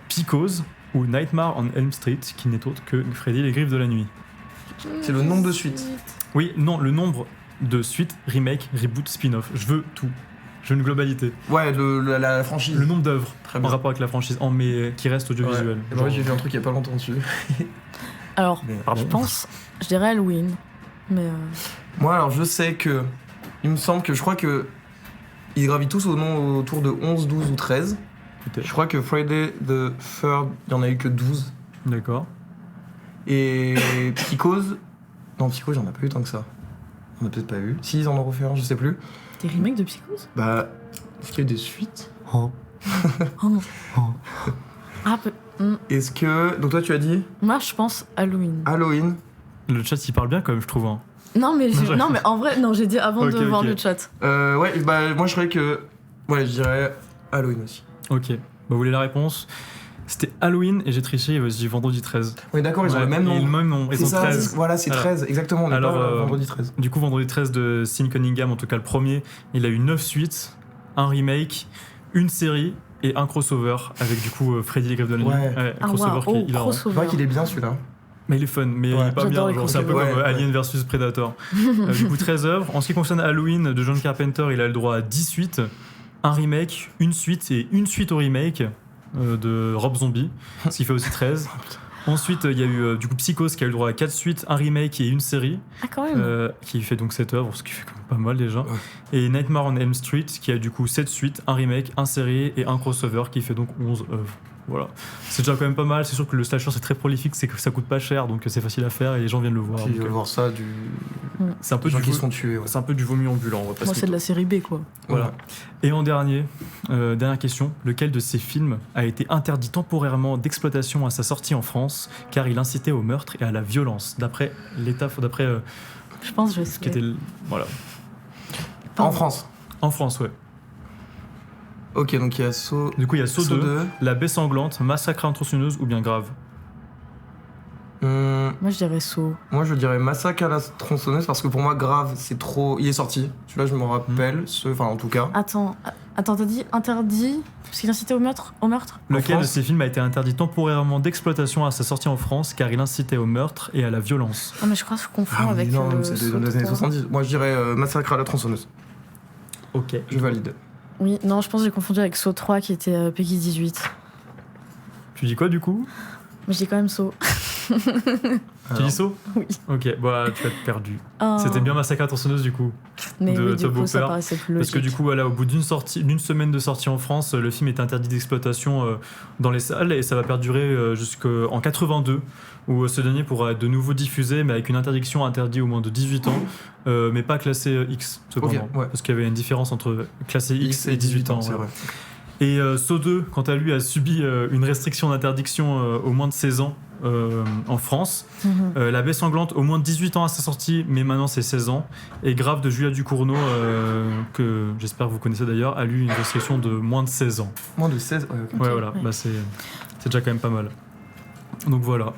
Psychose ou Nightmare on Elm Street, qui n'est autre que Freddy les griffes de la nuit. C'est le nombre de suites. Oui, non, le nombre de suites, remake, reboot, spin-off. Je veux tout. Je veux une globalité. Ouais, la franchise. Le nombre d'œuvres Très en bien. rapport avec la franchise, mais qui reste audiovisuel. Ouais. Moi j'ai vu un truc il y a pas longtemps dessus. Alors, Pardon. je pense, je dirais Halloween. Mais Moi alors je sais que. Il me semble que je crois que. Ils gravitent tous autour de 11, 12 ou 13. Peut-être. Je crois que Friday the 3rd, il y en a eu que 12. D'accord. Et Psychose. Non, Psychose, j'en ai pas eu tant que ça. On a peut-être pas eu. Si, ils en ont refait un, je sais plus. des remakes de Psychose? Bah. Est-ce qu'il y a eu des suites Oh non. Ah, Est-ce que. Donc toi tu as dit moi, je pense Halloween. Halloween. Le chat, il parle bien quand même, je trouve. Hein. Non, mais, Non, non, mais en vrai, non, j'ai dit avant Ok, de voir ok. le chat. Ouais, bah moi je dirais que. Ouais, je dirais Halloween aussi. Ok. Bah, vous voulez la réponse? C'était Halloween et j'ai triché, j'ai vendredi 13. On est d'accord, ils ont Ouais, le même et nom. le même nom, ils C'est ont ça, 13. voilà, c'est Alors- 13, exactement. On est alors, pas vendredi 13. Du coup, vendredi 13 de Sean Cunningham, en tout cas le premier, il a eu 9 suites, un remake, une série et un crossover avec du coup Freddy les griffes de la nuit. Ouais. Un crossover qui est hilarant. Je vois qu'il est bien celui-là. Mais il est fun, mais Ouais. il est pas J'adore bien. les Genre, c'est un peu crossovers. comme Ouais, Alien versus Predator. Du coup, 13 œuvres. En ce qui concerne Halloween de John Carpenter, il a le droit à 10 suites, un remake, une suite et une suite au remake de Rob Zombie, ce qui fait aussi 13. Ensuite, il y a eu du coup Psychose qui a eu le droit à 4 suites, un remake et une série, Ah, quand même. qui fait donc 7 œuvres, ce qui fait quand même pas mal déjà. Ouais. Et Nightmare on Elm Street qui a du coup 7 suites, un remake, un série et un crossover qui fait donc 11 œuvres. Voilà. C'est déjà quand même pas mal. C'est sûr que le slasher c'est très prolifique, c'est que ça coûte pas cher donc c'est facile à faire et les gens viennent le voir. Puis donc, je veux voir ça du. c'est un peu Des gens du qui vo- se font tuer. Ouais. c'est un peu du vomi ambulant. On va pas Moi, se c'est de la série B, quoi. Voilà. Et en dernière question, lequel de ces films a été interdit temporairement d'exploitation à sa sortie en France car il incitait au meurtre et à la violence d'après l'État, d'après Je pense que je vais ce qui était voilà En France. en France, ouais. Ok, donc il y a Saw. Du coup, il y a Saw 2, 2. La Baie sanglante, Massacre à la tronçonneuse ou bien Grave. Moi, je dirais Saw. Moi je dirais Massacre à la tronçonneuse parce que pour moi, grave, c'est trop. Il est sorti. Celui-là, je me rappelle. Enfin, en tout cas. Attends, Attends, t'as dit interdit parce qu'il incitait au meurtre Lequel de France ces films a été interdit temporairement d'exploitation à sa sortie en France car il incitait au meurtre et à la violence? Ah, mais je crois que je confonds Ah, avec. non, le c'est des Saut années 3. 70. Moi, je dirais Massacre à la tronçonneuse. Ok. Je valide. Oui, non, je pense que j'ai confondu avec Saut 3 qui était Peggy 18. Tu dis quoi du coup? Mais je dis quand même Saut. Tu dis saut? Oui. Ok, bah tu vas être perdu. Ah. C'était bien Massacre à la tronçonneuse du coup. Mais de oui, du Top coup, ça Hopper, paraissait plus logique. Parce que du coup, voilà, au bout d'une semaine de sortie en France, le film est interdit d'exploitation dans les salles et ça va perdurer jusqu'en 82 où ce dernier pourra être de nouveau diffusé mais avec une interdiction interdite au moins de 18 ans mais pas classé X cependant. Ok, ouais. Parce qu'il y avait une différence entre classé X et 18 ans. c'est ouais. vrai. Et Saut 2, quant à lui, a subi une restriction d'interdiction au moins de 16 ans en France. Mhm. La Baie sanglante, au moins de 18 ans à sa sortie, mais maintenant c'est 16 ans. Et Grave de Julia Ducournau, que j'espère que vous connaissez d'ailleurs, a eu une restriction de moins de 16 ans. Moins de 16. Ouais, ok. Ouais, voilà, ouais. bah, c'est déjà quand même pas mal. Donc voilà.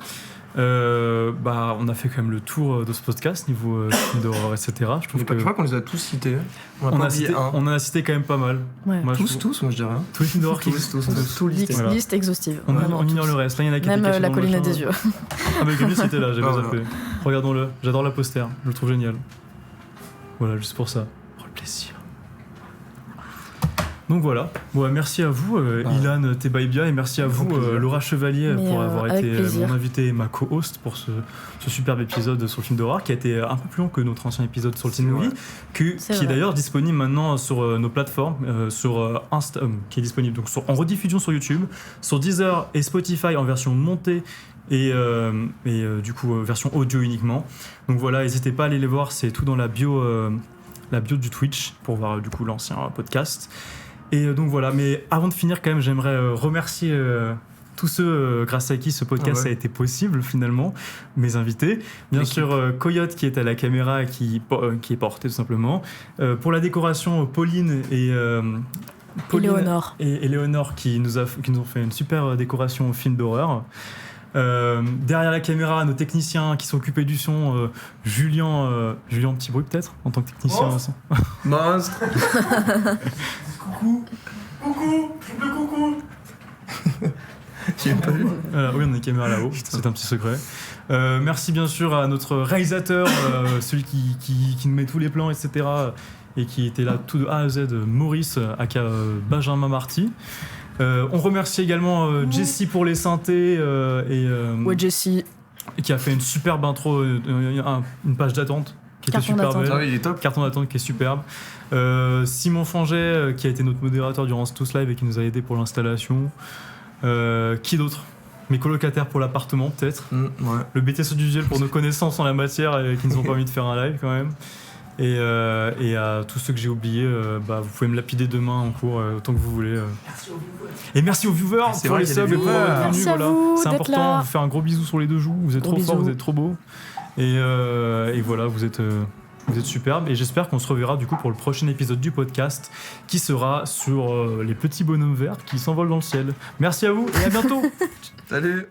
Bah, on a fait quand même le tour de ce podcast niveau film d'horreur, etc. Je trouve Je crois qu'on les a tous cités. On a on pas a, oublié cité, un. on en a cité quand même pas mal. Ouais. Moi, je trouve- Tous, moi je dirais. tous les films d'horreur qui Tous, on a tout listé. Liste, Voilà. liste exhaustive. On, vraiment, on ignore tous. le reste. Là, il y en a qui Même étaient cachés la dans le colline machin. des yeux. Ah, mais Gabi, c'était là, j'ai pas Ah, zappé. Regardons-le, j'adore la poster, je le trouve génial. Voilà, juste pour ça. Oh, le plaisir. Donc voilà, bon, merci à vous, Ilan Tebaibia, et merci à Grand vous, plaisir. Laura Chevalier, Mais, pour avoir avec été plaisir. mon invité et ma co-host pour ce superbe épisode sur le film d'horreur qui a été un peu plus long que notre ancien épisode sur le teen C'est movie, vrai. C'est qui est vrai. d'ailleurs disponible maintenant sur nos plateformes, sur Insta, qui est disponible donc en rediffusion sur YouTube, sur Deezer et Spotify en version montée et du coup version audio uniquement. Donc voilà, n'hésitez pas à aller les voir, c'est tout dans la bio du Twitch pour voir du coup l'ancien podcast. Et donc voilà, mais avant de finir quand même, j'aimerais remercier tous ceux grâce à qui ce podcast a été possible finalement, mes invités. Bien L'équipe. sûr, Coyote qui est à la caméra, qui est porté tout simplement. Pour la décoration, Pauline et Léonore. et Léonore qui nous ont fait une super décoration au film d'horreur. Derrière la caméra, nos techniciens qui sont occupés du son, Julien Petit Bruit peut-être en tant que technicien. Oh. son. Monstre. Coucou, le coucou. J'ai pas vu. Voilà, oui, on a une caméra là-haut, c'est un petit secret. Merci bien sûr à notre réalisateur, celui qui nous met tous les plans, etc. Et qui était là tout de A à Z, Maurice, aka Benjamin Marty. On remercie également Jessie pour les synthés Ouais, Jessie. et qui a fait une superbe intro, une page d'attente qui était Carton super d'attente. belle. Ah oui, il est top. Carton d'attente qui est superbe. Simon Fanget qui a été notre modérateur durant ce tous live et qui nous a aidé pour l'installation. Qui d'autre? Mes colocataires pour l'appartement peut-être. Ouais. Le BTS audiovisuel pour nos connaissances en la matière et qui nous ont permis de faire un live quand même. Et à tous ceux que j'ai oubliés, vous pouvez me lapider demain en cours autant que vous voulez. Et merci aux viewers C'est pour vrai les qu'il y a subs des et pour viewers. votre venue, Merci à voilà. vous C'est d'être important, là. on vous fait un gros bisou sur les deux joues, vous êtes Gros trop forts, bisous. vous êtes trop beaux. Et voilà, vous êtes superbes et j'espère qu'on se reverra du coup pour le prochain épisode du podcast qui sera sur les petits bonhommes verts qui s'envolent dans le ciel. Merci à vous et à bientôt. Salut.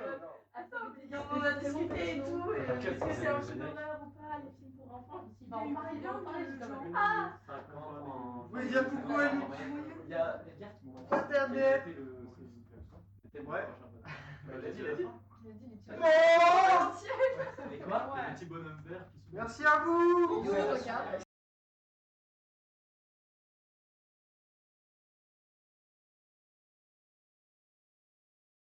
On a discuté et tout, est-ce que c'est un film d'horreur ou pas, les films pour enfants, je me suis dit, on parlait bien, on parlait justement. Ah Oui, dis coucou, Ali. Il y a des gars qui m'ont Toi, t'es un mec. Ouais. Il a dit, les Oh Mais quoi? Les petits bonhommes verts qui Merci à vous. regarde.